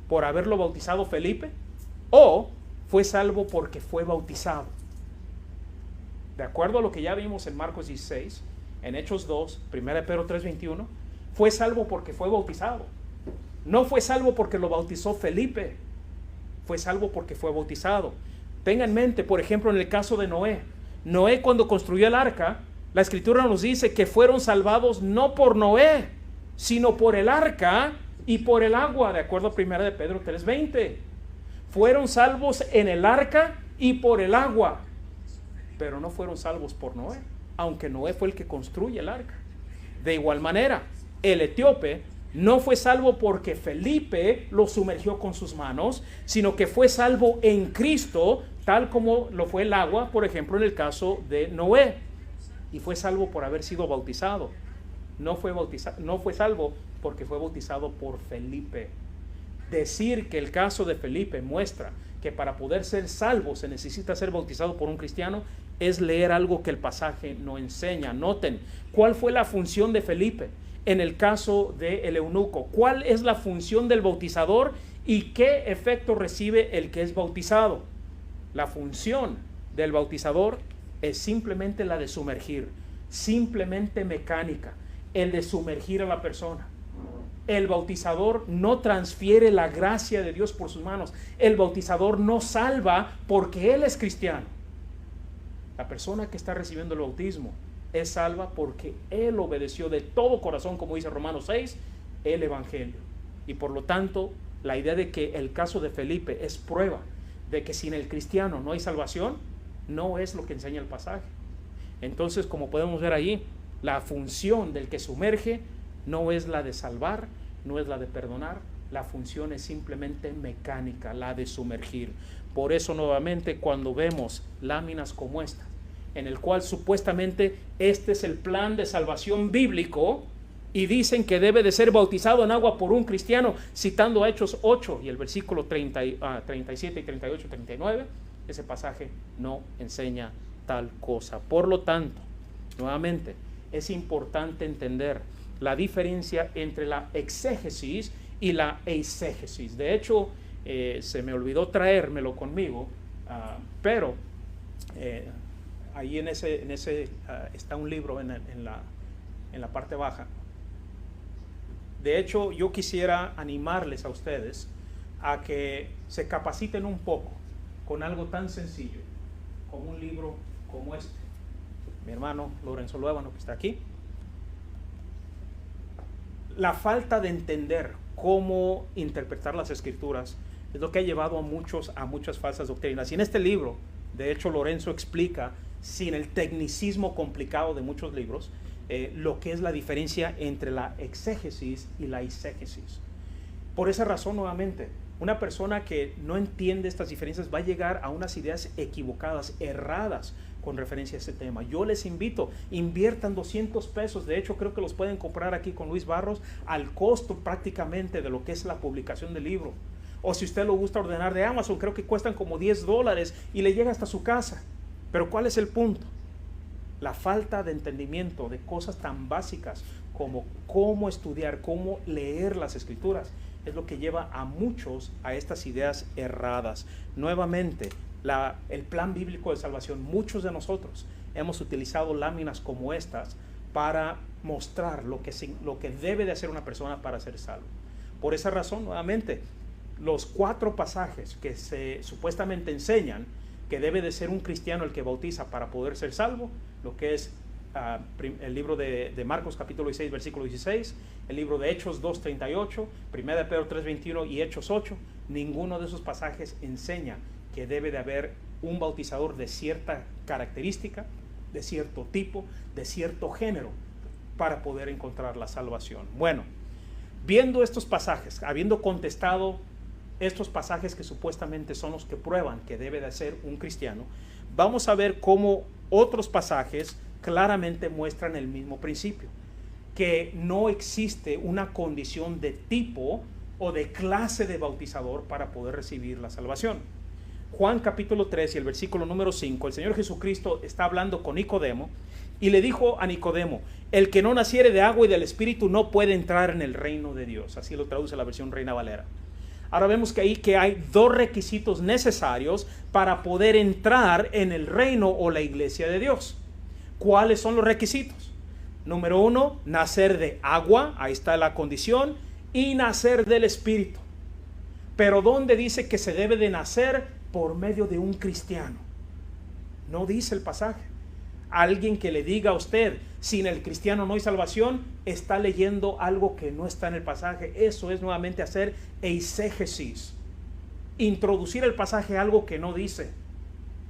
por haberlo bautizado Felipe? ¿O fue salvo porque fue bautizado? De acuerdo a lo que ya vimos en Marcos 16, en Hechos 2, 1 Pedro 3:21, fue salvo porque fue bautizado. No fue salvo porque lo bautizó Felipe, fue salvo porque fue bautizado. Tenga en mente, por ejemplo, en el caso de Noé. Noé, cuando construyó el arca, la escritura nos dice que fueron salvados no por Noé, sino por el arca y por el agua, de acuerdo a 1 de Pedro 3:20. Fueron salvos en el arca y por el agua, pero no fueron salvos por Noé, aunque Noé fue el que construye el arca. De igual manera, el etíope no fue salvo porque Felipe lo sumergió con sus manos, sino que fue salvo en Cristo, tal como lo fue el agua, por ejemplo, en el caso de Noé. Y fue salvo por haber sido bautizado. No fue salvo porque fue bautizado por Felipe. Decir que el caso de Felipe muestra que para poder ser salvo se necesita ser bautizado por un cristiano es leer algo que el pasaje no enseña. Noten, ¿cuál fue la función de Felipe en el caso del eunuco? ¿Cuál es la función del bautizador y qué efecto recibe el que es bautizado? La función del bautizador es simplemente la de sumergir, simplemente mecánica, el de sumergir a la persona. El bautizador no transfiere la gracia de Dios por sus manos. El bautizador no salva porque él es cristiano. La persona que está recibiendo el bautismo es salva porque él obedeció de todo corazón, como dice Romanos 6, el evangelio. Y por lo tanto, la idea de que el caso de Felipe es prueba de que sin el cristiano no hay salvación, no es lo que enseña el pasaje. Entonces, como podemos ver ahí, la función del que sumerge no es la de salvar, no es la de perdonar, la función es simplemente mecánica, la de sumergir. Por eso, nuevamente, cuando vemos láminas como esta, en el cual supuestamente este es el plan de salvación bíblico, y dicen que debe de ser bautizado en agua por un cristiano, citando a Hechos 8 y el versículo 37 y 38 y 39, ese pasaje no enseña tal cosa. Por lo tanto, nuevamente, es importante entender la diferencia entre la exégesis y la eisegesis. De hecho, se me olvidó traérmelo conmigo, pero ahí en ese está un libro en la parte baja. De hecho, yo quisiera animarles a ustedes a que se capaciten un poco con algo tan sencillo como un libro como este. Mi hermano Lorenzo Luébano, que está aquí. La falta de entender cómo interpretar las escrituras es lo que ha llevado a muchas falsas doctrinas. Y en este libro, de hecho, Lorenzo explica, sin el tecnicismo complicado de muchos libros, lo que es la diferencia entre la exégesis y la eisegesis. Por esa razón, nuevamente, una persona que no entiende estas diferencias va a llegar a unas ideas equivocadas, erradas, con referencia a este tema. Yo les invito, inviertan 200 pesos, de hecho creo que los pueden comprar aquí con Luis Barros al costo prácticamente de lo que es la publicación del libro. O si usted lo gusta ordenar de Amazon, creo que cuestan como $10 y le llega hasta su casa. Pero ¿cuál es el punto? La falta de entendimiento de cosas tan básicas como cómo estudiar, cómo leer las escrituras, es lo que lleva a muchos a estas ideas erradas. Nuevamente, el plan bíblico de salvación, muchos de nosotros hemos utilizado láminas como estas para mostrar lo que debe de hacer una persona para ser salvo. Por esa razón, nuevamente, los 4 pasajes que se supuestamente enseñan que debe de ser un cristiano el que bautiza para poder ser salvo, lo que es el libro de Marcos capítulo 16 versículo 16, el libro de Hechos 2:38, 1 de Pedro 3:21 y Hechos 8, ninguno de esos pasajes enseña que debe de haber un bautizador de cierta característica de cierto tipo, de cierto género, para poder encontrar la salvación. Bueno, viendo estos pasajes, habiendo contestado estos pasajes que supuestamente son los que prueban que debe de ser un cristiano, vamos a ver cómo otros pasajes claramente muestran el mismo principio, que no existe una condición de tipo o de clase de bautizador para poder recibir la salvación. Juan capítulo 3 y el versículo número 5, el Señor Jesucristo está hablando con Nicodemo y le dijo a Nicodemo: el que no naciere de agua y del Espíritu no puede entrar en el reino de Dios. Así lo traduce la versión Reina Valera. Ahora vemos que hay dos requisitos necesarios para poder entrar en el reino o la iglesia de Dios. ¿Cuáles son los requisitos? Número 1, nacer de agua, ahí está la condición, y nacer del Espíritu. Pero ¿dónde dice que se debe de nacer? Por medio de un cristiano. No dice el pasaje. Alguien que le diga a usted, sin el cristiano no hay salvación, está leyendo algo que no está en el pasaje. Eso es nuevamente hacer eisegesis, introducir el pasaje a algo que no dice.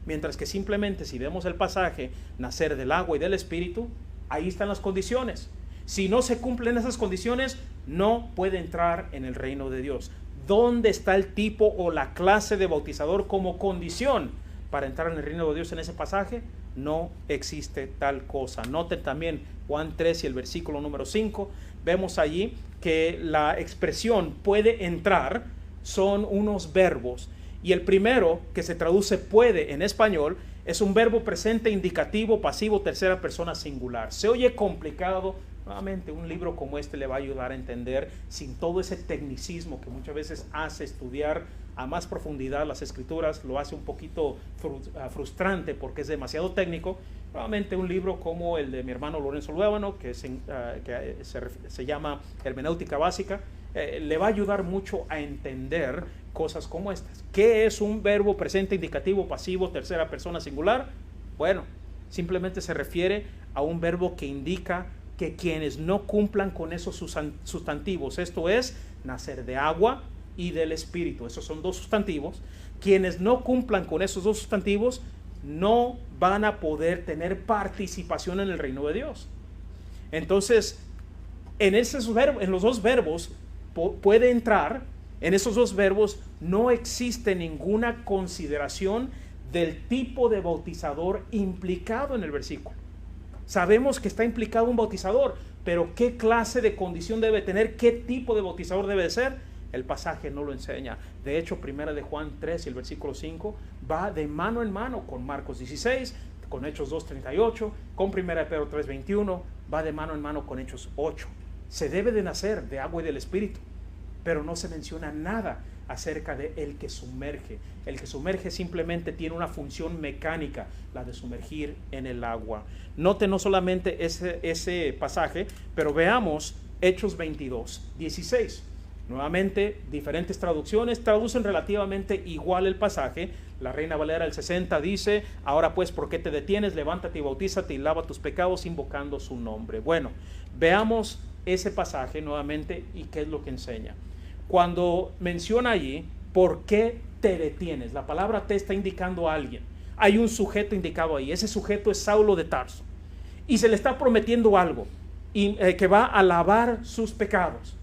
Mientras que simplemente, si vemos el pasaje, nacer del agua y del Espíritu, ahí están las condiciones. Si no se cumplen esas condiciones, no puede entrar en el reino de Dios. ¿Dónde está el tipo o la clase de bautizador como condición para entrar en el reino de Dios en ese pasaje? No existe tal cosa. Noten también Juan 3 y el versículo número 5. Vemos allí que la expresión puede entrar son unos verbos. Y el primero, que se traduce puede en español, es un verbo presente, indicativo, pasivo, tercera persona singular. Se oye complicado. Nuevamente, un libro como este le va a ayudar a entender sin todo ese tecnicismo que muchas veces hace estudiar a más profundidad las escrituras, lo hace un poquito frustrante porque es demasiado técnico. Nuevamente, un libro como el de mi hermano Lorenzo Luébano, que se llama Hermenéutica Básica, le va a ayudar mucho a entender cosas como estas. ¿Qué es un verbo presente, indicativo, pasivo, tercera persona singular? Bueno, simplemente se refiere a un verbo que indica que quienes no cumplan con esos sustantivos, esto es, nacer de agua y del Espíritu, esos son dos sustantivos, quienes no cumplan con esos dos sustantivos no van a poder tener participación en el reino de Dios. Entonces, en los dos verbos puede entrar, en esos dos verbos no existe ninguna consideración del tipo de bautizador implicado en el versículo. Sabemos que está implicado un bautizador, pero ¿qué clase de condición debe tener? ¿Qué tipo de bautizador debe de ser? El pasaje no lo enseña. De hecho, primera de Juan 3 y el versículo 5 va de mano en mano con Marcos 16, con Hechos 2:38, con primera de Pedro 3:21, va de mano en mano con Hechos 8. Se debe de nacer de agua y del Espíritu, pero no se menciona nada acerca de el que sumerge. El que sumerge simplemente tiene una función mecánica, la de sumergir en el agua. Note no solamente ese pasaje, pero veamos Hechos 22:16. Nuevamente, diferentes traducciones traducen relativamente igual el pasaje. La Reina Valera del 60 dice: ahora pues, ¿por qué te detienes? Levántate y bautízate y lava tus pecados invocando su nombre. Bueno, veamos ese pasaje nuevamente y qué es lo que enseña. Cuando menciona allí, ¿por qué te detienes? La palabra te está indicando a alguien. Hay un sujeto indicado ahí. Ese sujeto es Saulo de Tarso. Y se le está prometiendo algo, que va a lavar sus pecados.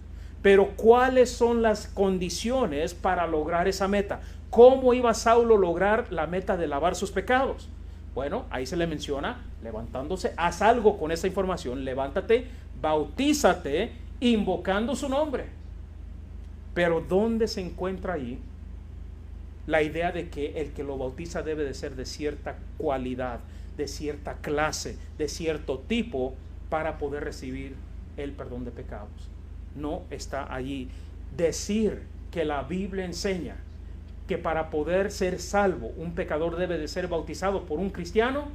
Pero ¿cuáles son las condiciones para lograr esa meta? ¿Cómo iba Saulo a lograr la meta de lavar sus pecados? Bueno, ahí se le menciona, levantándose, haz algo con esa información, levántate, bautízate, invocando su nombre. Pero ¿dónde se encuentra ahí la idea de que el que lo bautiza debe de ser de cierta cualidad, de cierta clase, de cierto tipo para poder recibir el perdón de pecados? No está allí. Decir que la Biblia enseña que para poder ser salvo un pecador debe de ser bautizado por un cristiano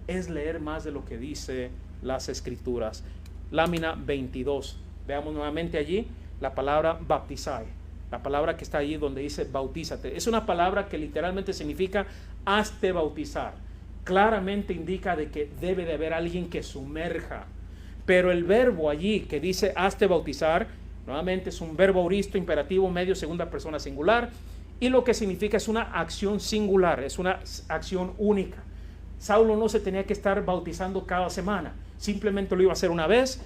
es leer más de lo que dice las Escrituras. Lámina 22. Veamos nuevamente allí la palabra baptizai, la palabra que está allí donde dice bautízate. Es una palabra que literalmente significa hazte bautizar. Claramente indica de que debe de haber alguien que sumerja. Pero el verbo allí que dice hazte bautizar, nuevamente es un verbo auristo, imperativo, medio, segunda persona singular, y lo que significa es una acción singular, es una acción única. Saulo no se tenía que estar bautizando cada semana, simplemente lo iba a hacer una vez,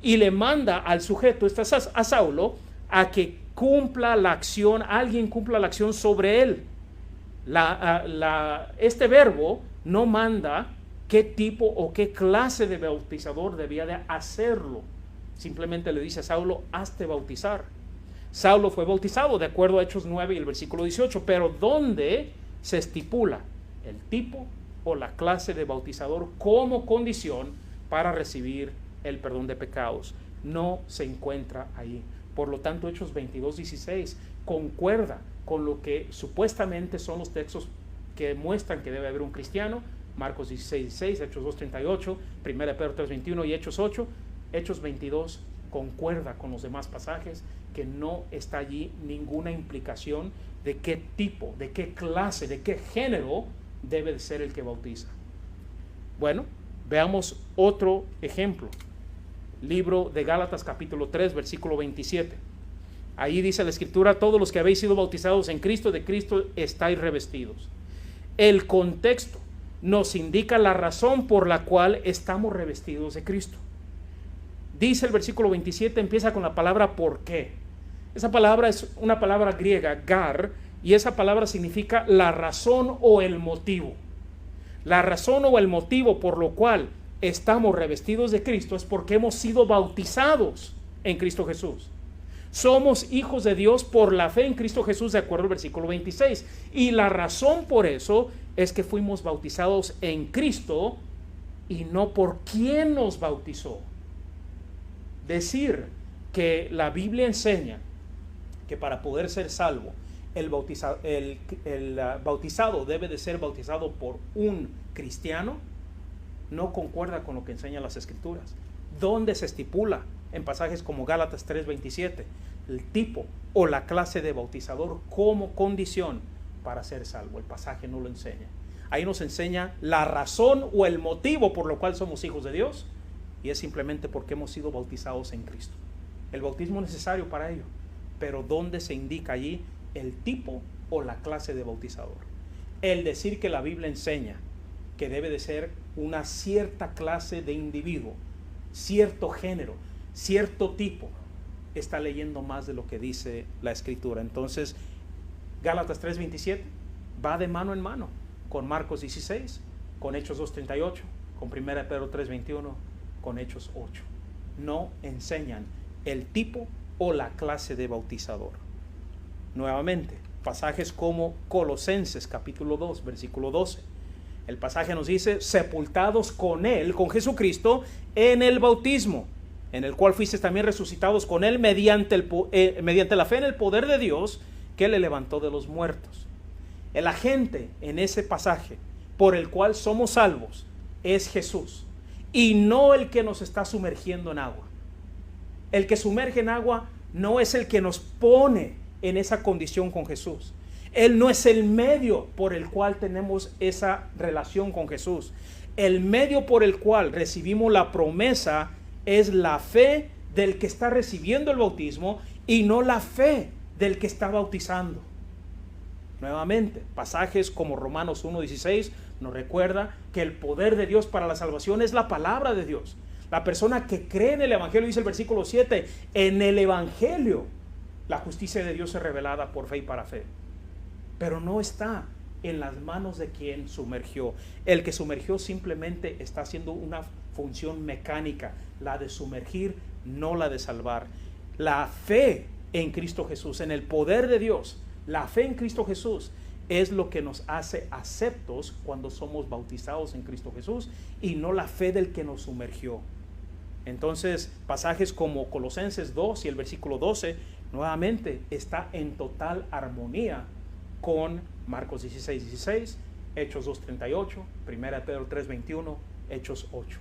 y le manda al sujeto, a Saulo, a que cumpla la acción, alguien cumpla la acción sobre él. Este verbo no manda qué tipo o qué clase de bautizador debía de hacerlo. Simplemente le dice a Saulo, hazte bautizar. Saulo fue bautizado de acuerdo a Hechos 9 y el versículo 18, pero ¿dónde se estipula el tipo o la clase de bautizador como condición para recibir el perdón de pecados? No se encuentra ahí. Por lo tanto, Hechos 22:16 concuerda con lo que supuestamente son los textos que muestran que debe haber un cristiano. Marcos 16:16, Hechos 2:38, 1 Pedro 3:21 y Hechos 8. Hechos 22 concuerda con los demás pasajes, que no está allí ninguna implicación de qué tipo, de qué clase, de qué género debe de ser el que bautiza. Bueno, veamos otro ejemplo. Libro de Gálatas capítulo 3, versículo 27. Ahí dice la escritura, todos los que habéis sido bautizados en Cristo, de Cristo estáis revestidos. El contexto nos indica la razón por la cual estamos revestidos de Cristo. Dice el versículo 27, empieza con la palabra ¿por qué? Esa palabra es una palabra griega, gar, y esa palabra significa la razón o el motivo. La razón o el motivo por lo cual estamos revestidos de Cristo es porque hemos sido bautizados en Cristo Jesús. Somos hijos de Dios por la fe en Cristo Jesús, de acuerdo al versículo 26. Y la razón por eso es que fuimos bautizados en Cristo y no por quien nos bautizó. Decir que la Biblia enseña que para poder ser salvo, el bautizado debe de ser bautizado por un cristiano, no concuerda con lo que enseñan las Escrituras, donde se estipula en pasajes como Gálatas 3:27 el tipo o la clase de bautizador como condición para ser salvo. El pasaje no lo enseña. Ahí nos enseña la razón o el motivo por lo cual somos hijos de Dios, y es simplemente porque hemos sido bautizados en Cristo. El bautismo es necesario para ello, pero ¿dónde se indica allí el tipo o la clase de bautizador? El decir que la Biblia enseña que debe de ser una cierta clase de individuo, cierto género, cierto tipo, está leyendo más de lo que dice la Escritura. Entonces, Gálatas 3:27 va de mano en mano con Marcos 16, con Hechos 2:38, con 1 Pedro 3:21, con Hechos 8. No enseñan el tipo o la clase de bautizador. Nuevamente, pasajes como Colosenses capítulo 2, versículo 12. El pasaje nos dice, sepultados con Él, con Jesucristo, en el bautismo, en el cual fuisteis también resucitados con Él mediante la fe en el poder de Dios, que le levantó de los muertos. El agente en ese pasaje por el cual somos salvos es Jesús, y no el que nos está sumergiendo en agua. El que sumerge en agua no es el que nos pone en esa condición con Jesús. Él no es el medio por el cual tenemos esa relación con Jesús. El medio por el cual recibimos la promesa es la fe del que está recibiendo el bautismo y no la fe del que está bautizando. Nuevamente, pasajes como Romanos 1:16 nos recuerda que el poder de Dios para la salvación es la palabra de Dios. La persona que cree en el Evangelio, dice el versículo 7, en el Evangelio la justicia de Dios es revelada por fe y para fe. Pero no está en las manos de quien sumergió. El que sumergió simplemente está haciendo una función mecánica, la de sumergir, no la de salvar. La fe en Cristo Jesús, en el poder de Dios, la fe en Cristo Jesús es lo que nos hace aceptos cuando somos bautizados en Cristo Jesús, y no la fe del que nos sumergió. Entonces, pasajes como Colosenses 2 y el versículo 12 nuevamente está en total armonía con Marcos 16:16, Hechos 2:38, 1 Pedro 3:21, Hechos 8.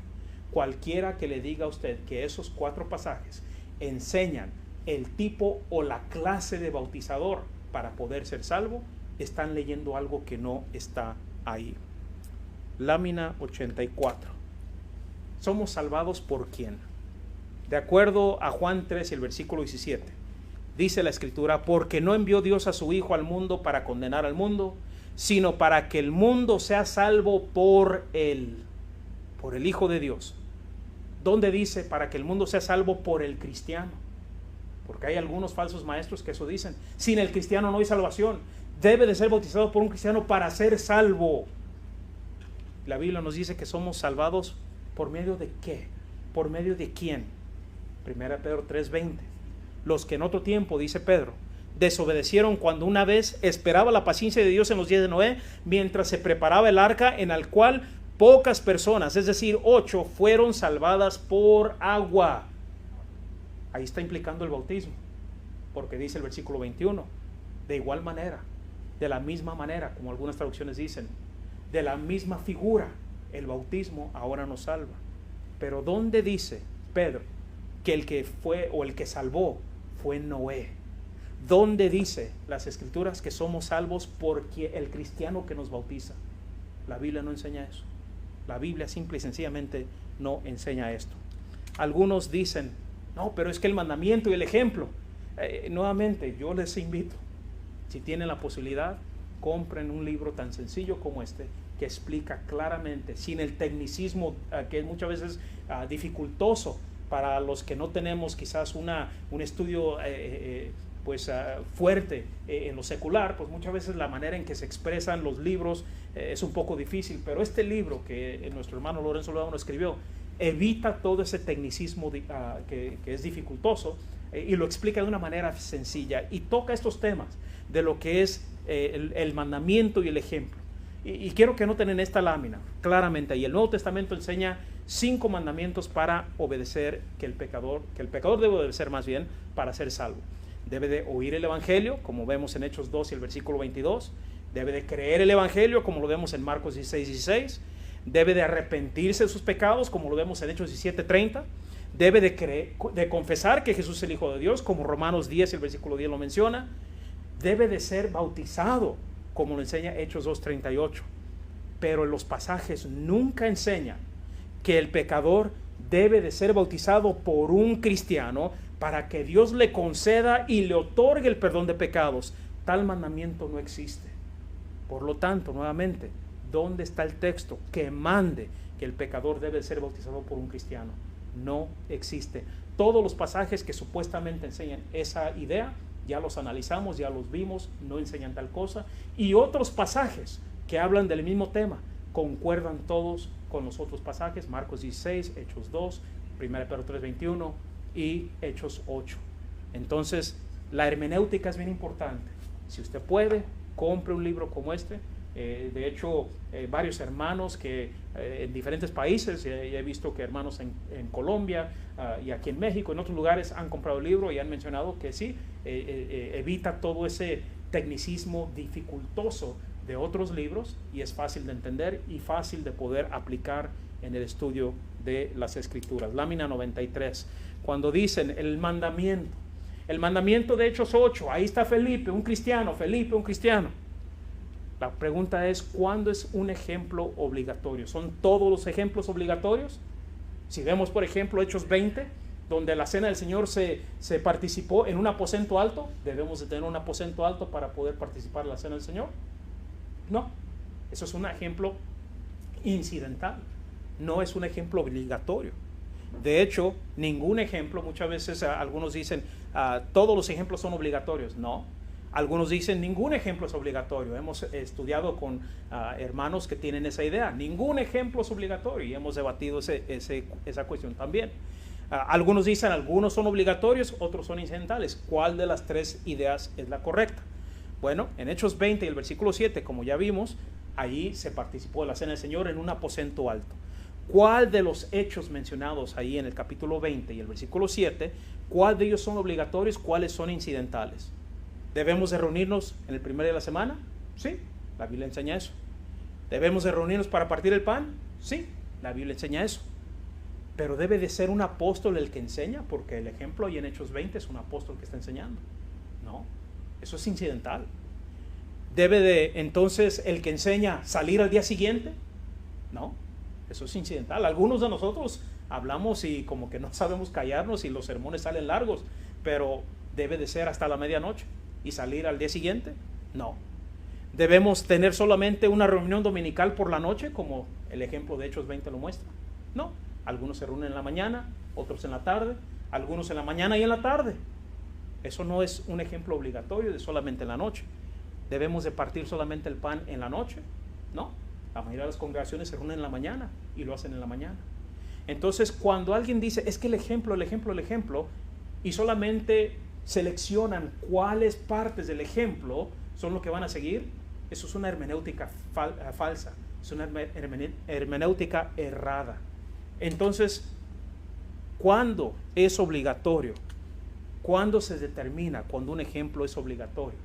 Cualquiera que le diga a usted que esos 4 pasajes enseñan el tipo o la clase de bautizador para poder ser salvo, están leyendo algo que no está ahí. Lámina 84. ¿Somos salvados por quién? De acuerdo a Juan 3 y el versículo 17, dice la Escritura, porque no envió Dios a su Hijo al mundo para condenar al mundo, sino para que el mundo sea salvo por él, por el Hijo de Dios. ¿Dónde dice para que el mundo sea salvo por el cristiano? Porque hay algunos falsos maestros que eso dicen. Sin el cristiano no hay salvación. Debe de ser bautizado por un cristiano para ser salvo. La Biblia nos dice que somos salvados ¿por medio de qué? ¿Por medio de quién? 1 Pedro 3:20. Los que en otro tiempo, dice Pedro, desobedecieron cuando una vez esperaba la paciencia de Dios en los días de Noé, mientras se preparaba el arca, en el cual pocas personas, es decir, 8, fueron salvadas por agua. Ahí está implicando el bautismo, porque dice el versículo 21, de igual manera, de la misma manera, como algunas traducciones dicen, de la misma figura, el bautismo ahora nos salva. Pero ¿dónde dice Pedro que el que fue o el que salvó fue Noé? ¿Dónde dice las Escrituras que somos salvos por el cristiano que nos bautiza? La Biblia no enseña eso. La Biblia simple y sencillamente no enseña esto. Algunos dicen, no, pero es que el mandamiento y el ejemplo. Nuevamente, yo les invito, si tienen la posibilidad, compren un libro tan sencillo como este, que explica claramente, sin el tecnicismo que es muchas veces dificultoso para los que no tenemos quizás un estudio fuerte en lo secular, pues muchas veces la manera en que se expresan los libros es un poco difícil, pero este libro que nuestro hermano Lorenzo Lodano escribió evita todo ese tecnicismo que es dificultoso y lo explica de una manera sencilla y toca estos temas de lo que es el mandamiento y el ejemplo. Y quiero que noten en esta lámina claramente, y el Nuevo Testamento enseña 5 mandamientos para obedecer, que el pecador debe obedecer más bien para ser salvo. Debe de oír el Evangelio, como vemos en Hechos 2 y el versículo 22. Debe de creer el Evangelio, como lo vemos en Marcos 16:16. Debe de arrepentirse de sus pecados, como lo vemos en Hechos 17:30. Debe de confesar que Jesús es el Hijo de Dios, como Romanos 10 y el versículo 10 lo menciona. Debe de ser bautizado, como lo enseña Hechos 2:38. Pero en los pasajes nunca enseña que el pecador debe de ser bautizado por un cristiano para que Dios le conceda y le otorgue el perdón de pecados. Tal mandamiento no existe. Por lo tanto, nuevamente, ¿dónde está el texto que mande que el pecador debe ser bautizado por un cristiano? No existe. Todos los pasajes que supuestamente enseñan esa idea, ya los analizamos, ya los vimos, no enseñan tal cosa. Y otros pasajes que hablan del mismo tema concuerdan todos con los otros pasajes, Marcos 16, Hechos 2, 1 Pedro 3:21 y Hechos 8. Entonces, la hermenéutica es bien importante. Si usted puede, compre un libro como este. De hecho, varios hermanos que en diferentes países, he visto que hermanos en Colombia y aquí en México, en otros lugares han comprado el libro y han mencionado que sí, evita todo ese tecnicismo dificultoso de otros libros y es fácil de entender y fácil de poder aplicar en el estudio de las Escrituras. Lámina 93, cuando dicen el mandamiento de Hechos 8, ahí está Felipe, un cristiano. La pregunta es, ¿cuándo es un ejemplo obligatorio? ¿Son todos los ejemplos obligatorios? Si vemos, por ejemplo, Hechos 20, donde la cena del Señor se participó en un aposento alto, ¿debemos de tener un aposento alto para poder participar en la cena del Señor? No, eso es un ejemplo incidental, no es un ejemplo obligatorio. De hecho, ningún ejemplo, muchas veces algunos dicen, todos los ejemplos son obligatorios. No, algunos dicen, ningún ejemplo es obligatorio. Hemos estudiado con hermanos que tienen esa idea, ningún ejemplo es obligatorio, y hemos debatido esa cuestión también. Algunos dicen, algunos son obligatorios, otros son incidentales. ¿Cuál de las 3 ideas es la correcta? Bueno, en Hechos 20 y el versículo 7, como ya vimos, ahí se participó de la cena del Señor en un aposento alto. ¿Cuál de los hechos mencionados ahí en el capítulo 20 y el versículo 7, cuál de ellos son obligatorios, cuáles son incidentales? ¿Debemos de reunirnos en el primer día de la semana? Sí, la Biblia enseña eso. ¿Debemos de reunirnos para partir el pan? Sí, la Biblia enseña eso. Pero debe de ser un apóstol el que enseña, porque el ejemplo ahí en Hechos 20 es un apóstol que está enseñando. No, eso es incidental. ¿Debe de entonces el que enseña salir al día siguiente? No, eso es incidental. Algunos de nosotros hablamos y como que no sabemos callarnos y los sermones salen largos, pero debe de ser hasta la medianoche y salir al día siguiente. No. ¿Debemos tener solamente una reunión dominical por la noche, como el ejemplo de Hechos 20 lo muestra? No, algunos se reúnen en la mañana, otros en la tarde, algunos en la mañana y en la tarde. Eso no es un ejemplo obligatorio de solamente en la noche. ¿Debemos de partir solamente el pan en la noche? No, la mayoría de las congregaciones se reúnen en la mañana y lo hacen en la mañana. Entonces, cuando alguien dice, es que el ejemplo, y solamente seleccionan cuáles partes del ejemplo son lo que van a seguir, eso es una hermenéutica falsa, es una hermenéutica errada. Entonces, ¿cuándo es obligatorio? ¿Cuándo se determina cuando un ejemplo es obligatorio?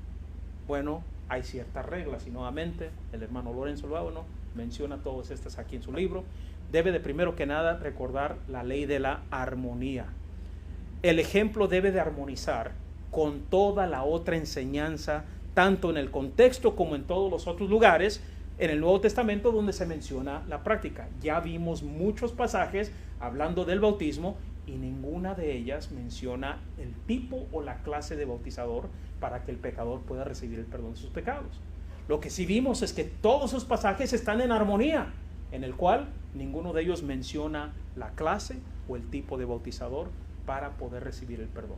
Bueno, hay ciertas reglas y nuevamente el hermano Lorenzo Luábano menciona todas estas aquí en su libro. Debe de primero que nada recordar la ley de la armonía. El ejemplo debe de armonizar con toda la otra enseñanza, tanto en el contexto como en todos los otros lugares en el Nuevo Testamento donde se menciona la práctica. Ya vimos muchos pasajes hablando del bautismo y ninguna de ellas menciona el tipo o la clase de bautizador para que el pecador pueda recibir el perdón de sus pecados. Lo que sí vimos es que todos esos pasajes están en armonía, en el cual ninguno de ellos menciona la clase o el tipo de bautizador para poder recibir el perdón.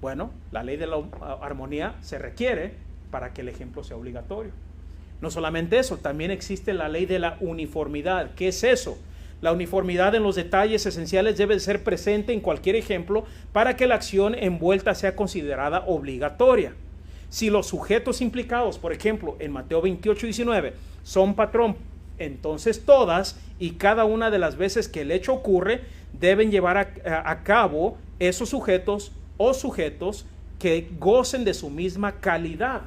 Bueno, la ley de la armonía se requiere para que el ejemplo sea obligatorio. No solamente eso, también existe la ley de la uniformidad. ¿Qué es eso? La uniformidad en los detalles esenciales debe ser presente en cualquier ejemplo para que la acción envuelta sea considerada obligatoria. Si los sujetos implicados, por ejemplo, en Mateo 28:19, son patrón, entonces todas y cada una de las veces que el hecho ocurre deben llevar a cabo esos sujetos o sujetos que gocen de su misma calidad.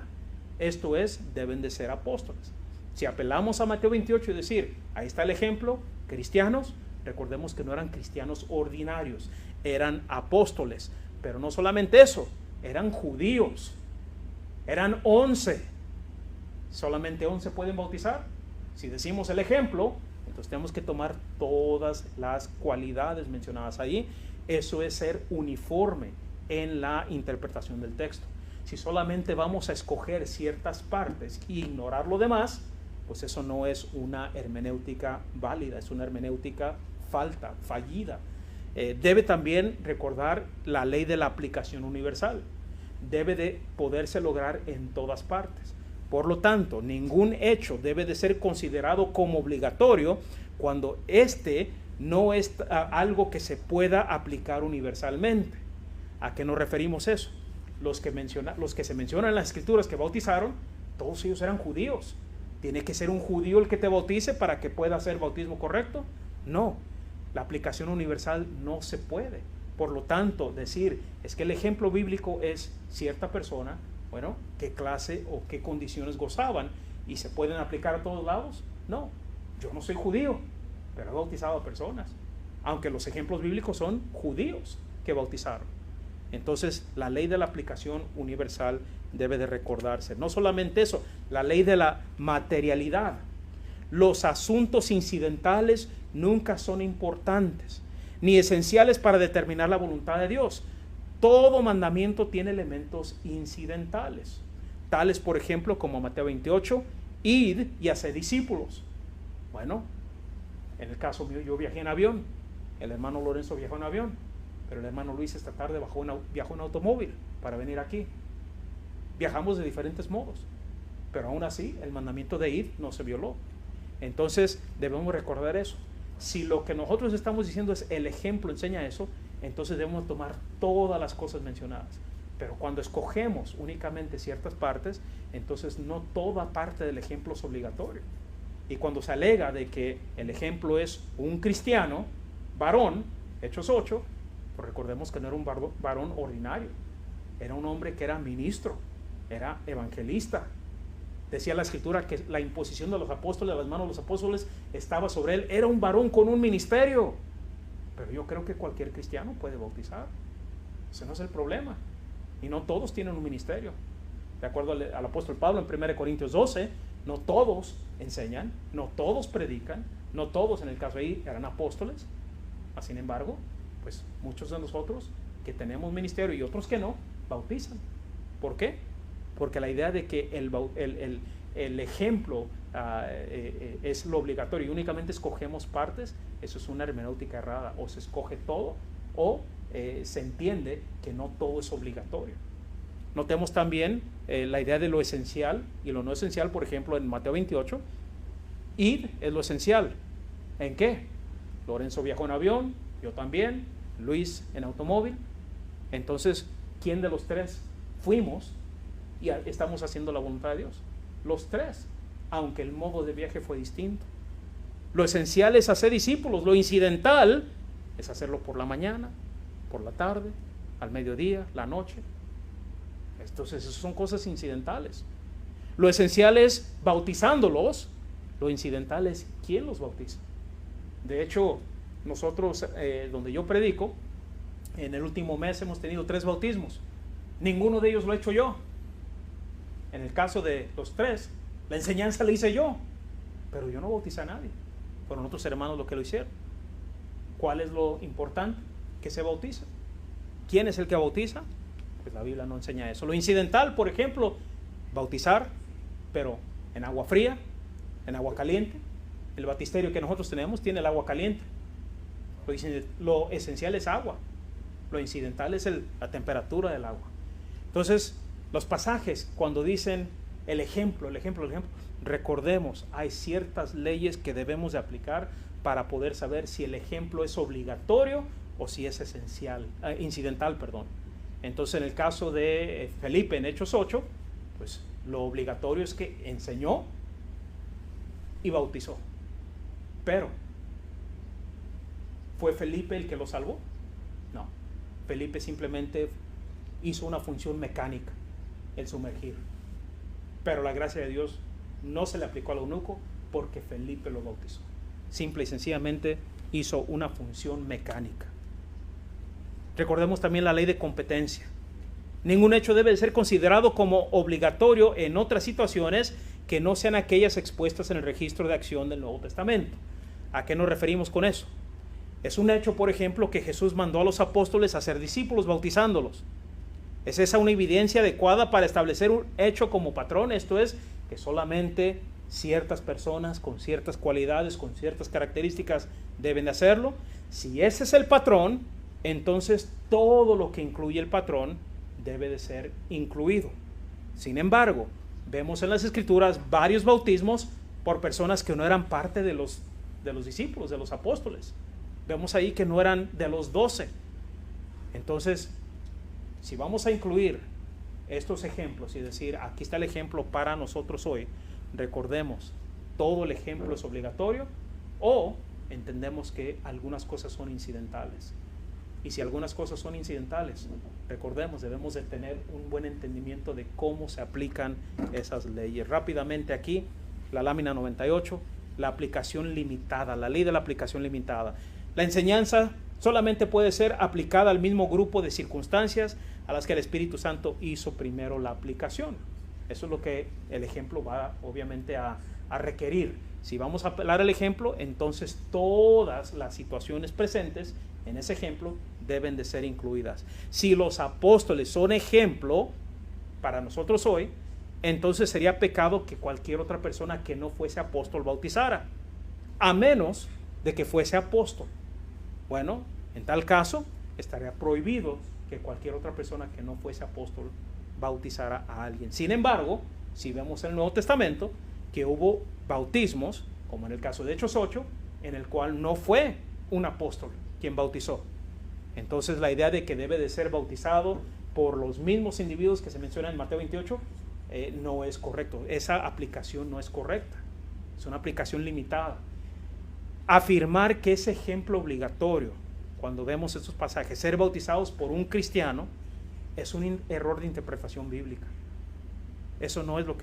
Esto es, deben de ser apóstoles. Si apelamos a Mateo 28 y decir, ahí está el ejemplo, cristianos, recordemos que no eran cristianos ordinarios, eran apóstoles. Pero no solamente eso, eran judíos, eran 11. ¿Solamente 11 pueden bautizar? Si decimos el ejemplo, entonces tenemos que tomar todas las cualidades mencionadas ahí. Eso es ser uniforme en la interpretación del texto. Si solamente vamos a escoger ciertas partes e ignorar lo demás, pues eso no es una hermenéutica válida, es una hermenéutica fallida. Debe también recordar la ley de la aplicación universal. Debe de poderse lograr en todas partes. Por lo tanto, ningún hecho debe de ser considerado como obligatorio cuando este no es algo que se pueda aplicar universalmente. ¿A qué nos referimos eso? Los que se mencionan en las escrituras que bautizaron, todos ellos eran judíos. ¿Tiene que ser un judío el que te bautice para que pueda hacer bautismo correcto? No, la aplicación universal no se puede. Por lo tanto, decir es que el ejemplo bíblico es cierta persona, bueno, ¿qué clase o qué condiciones gozaban y se pueden aplicar a todos lados? No, yo no soy judío, pero he bautizado a personas, aunque los ejemplos bíblicos son judíos que bautizaron. Entonces, la ley de la aplicación universal debe de recordarse. No solamente eso, la ley de la materialidad. Los asuntos incidentales nunca son importantes, ni esenciales para determinar la voluntad de Dios. Todo mandamiento tiene elementos incidentales, tales por ejemplo como Mateo 28, id y haced discípulos. Bueno, en el caso mío yo viajé en avión, el hermano Lorenzo viajó en avión, pero el hermano Luis esta tarde viajó en automóvil para venir aquí. Viajamos de diferentes modos, pero aún así el mandamiento de ir no se violó. Entonces debemos recordar eso. Si lo que nosotros estamos diciendo es el ejemplo enseña eso, entonces debemos tomar todas las cosas mencionadas. Pero cuando escogemos únicamente ciertas partes, entonces no toda parte del ejemplo es obligatorio. Y cuando se alega de que el ejemplo es un cristiano, varón, Hechos 8, pues recordemos que no era un varón ordinario, era un hombre que era ministro, era evangelista. Decía la escritura que la imposición de los apóstoles, de las manos de los apóstoles, estaba sobre él. Era un varón con un ministerio. Pero yo creo que cualquier cristiano puede bautizar. Ese no es el problema. Y no todos tienen un ministerio. De acuerdo al apóstol Pablo en 1 Corintios 12, no todos enseñan, no todos predican, no todos en el caso ahí eran apóstoles. Sin embargo, pues muchos de nosotros que tenemos ministerio y otros que no, bautizan. ¿Por qué? Porque la idea de que el ejemplo es lo obligatorio y únicamente escogemos partes, eso es una hermenéutica errada. O se escoge todo o se entiende que no todo es obligatorio. Notemos también la idea de lo esencial y lo no esencial. Por ejemplo, en Mateo 28, ir es lo esencial. ¿En qué? Lorenzo viajó en avión, yo también, Luis en automóvil. Entonces, ¿quién de los tres fuimos y estamos haciendo la voluntad de Dios? Los tres, aunque el modo de viaje fue distinto. Lo esencial es hacer discípulos, lo incidental es hacerlo por la mañana, por la tarde, al mediodía, la noche. Entonces, esas son cosas incidentales. Lo esencial es bautizándolos, lo incidental es quién los bautiza. De hecho, nosotros, donde yo predico, en el último mes hemos tenido 3 bautismos. Ninguno de ellos lo he hecho yo. En el caso de los 3, la enseñanza la hice yo, pero yo no bauticé a nadie. Fueron otros hermanos los que lo hicieron. ¿Cuál es lo importante? Que se bautiza. ¿Quién es el que bautiza? Pues la Biblia no enseña eso. Lo incidental, por ejemplo, bautizar, pero en agua fría, en agua caliente. El baptisterio que nosotros tenemos tiene el agua caliente. Lo esencial es agua. Lo incidental es la temperatura del agua. Entonces, los pasajes, cuando dicen el ejemplo, recordemos, hay ciertas leyes que debemos de aplicar para poder saber si el ejemplo es obligatorio o si es incidental. Entonces, en el caso de Felipe en Hechos 8, pues lo obligatorio es que enseñó y bautizó. Pero, ¿fue Felipe el que lo salvó? No. Felipe simplemente hizo una función mecánica, el sumergir. Pero la gracia de Dios no se le aplicó al eunuco porque Felipe lo bautizó. Simple y sencillamente hizo una función mecánica. Recordemos también la ley de competencia. Ningún hecho debe ser considerado como obligatorio en otras situaciones que no sean aquellas expuestas en el registro de acción del Nuevo Testamento. ¿A qué nos referimos con eso? Es un hecho, por ejemplo, que Jesús mandó a los apóstoles a ser discípulos bautizándolos. ¿Es esa una evidencia adecuada para establecer un hecho como patrón? Esto es, que solamente ciertas personas con ciertas cualidades, con ciertas características deben de hacerlo. Si ese es el patrón, entonces todo lo que incluye el patrón debe de ser incluido. Sin embargo, vemos en las Escrituras varios bautismos por personas que no eran parte de los discípulos, de los apóstoles. Vemos ahí que no eran de los 12. Entonces, si vamos a incluir estos ejemplos y decir, aquí está el ejemplo para nosotros hoy, recordemos, todo el ejemplo es obligatorio o entendemos que algunas cosas son incidentales. Y si algunas cosas son incidentales, recordemos, debemos de tener un buen entendimiento de cómo se aplican esas leyes. Rápidamente aquí, la lámina 98, la aplicación limitada, la ley de la aplicación limitada. La enseñanza solamente puede ser aplicada al mismo grupo de circunstancias a las que el Espíritu Santo hizo primero la aplicación. Eso es lo que el ejemplo va obviamente a requerir. Si vamos a apelar al ejemplo, entonces todas las situaciones presentes en ese ejemplo deben de ser incluidas. Si los apóstoles son ejemplo para nosotros hoy, entonces sería pecado que cualquier otra persona que no fuese apóstol bautizara, a menos de que fuese apóstol. Bueno, en tal caso, estaría prohibido que cualquier otra persona que no fuese apóstol bautizara a alguien. Sin embargo, si vemos en el Nuevo Testamento que hubo bautismos, como en el caso de Hechos 8, en el cual no fue un apóstol quien bautizó. Entonces la idea de que debe de ser bautizado por los mismos individuos que se mencionan en Mateo 28 no es correcto. Esa aplicación no es correcta. Es una aplicación limitada. Afirmar que es ejemplo obligatorio, cuando vemos estos pasajes, ser bautizados por un cristiano, es un error de interpretación bíblica. Eso no es lo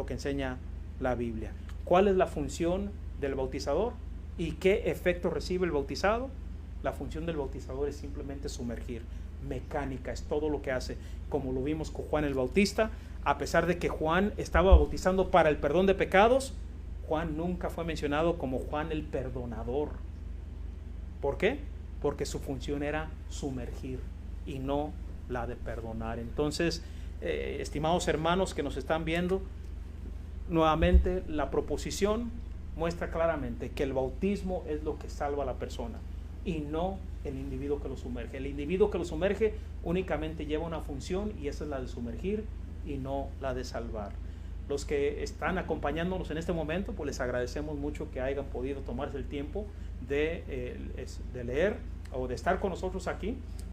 que enseña la Biblia. ¿Cuál es la función del bautizador? ¿Y qué efecto recibe el bautizado? La función del bautizador es simplemente sumergir. Mecánica, es todo lo que hace. Como lo vimos con Juan el Bautista, a pesar de que Juan estaba bautizando para el perdón de pecados, Juan nunca fue mencionado como Juan el perdonador. ¿Por qué? Porque su función era sumergir y no la de perdonar. Entonces, estimados hermanos que nos están viendo, nuevamente la proposición muestra claramente que el bautismo es lo que salva a la persona y no el individuo que lo sumerge. El individuo que lo sumerge únicamente lleva una función, y esa es la de sumergir y no la de salvar. Los que están acompañándonos en este momento, pues les agradecemos mucho que hayan podido tomarse el tiempo de leer o de estar con nosotros aquí.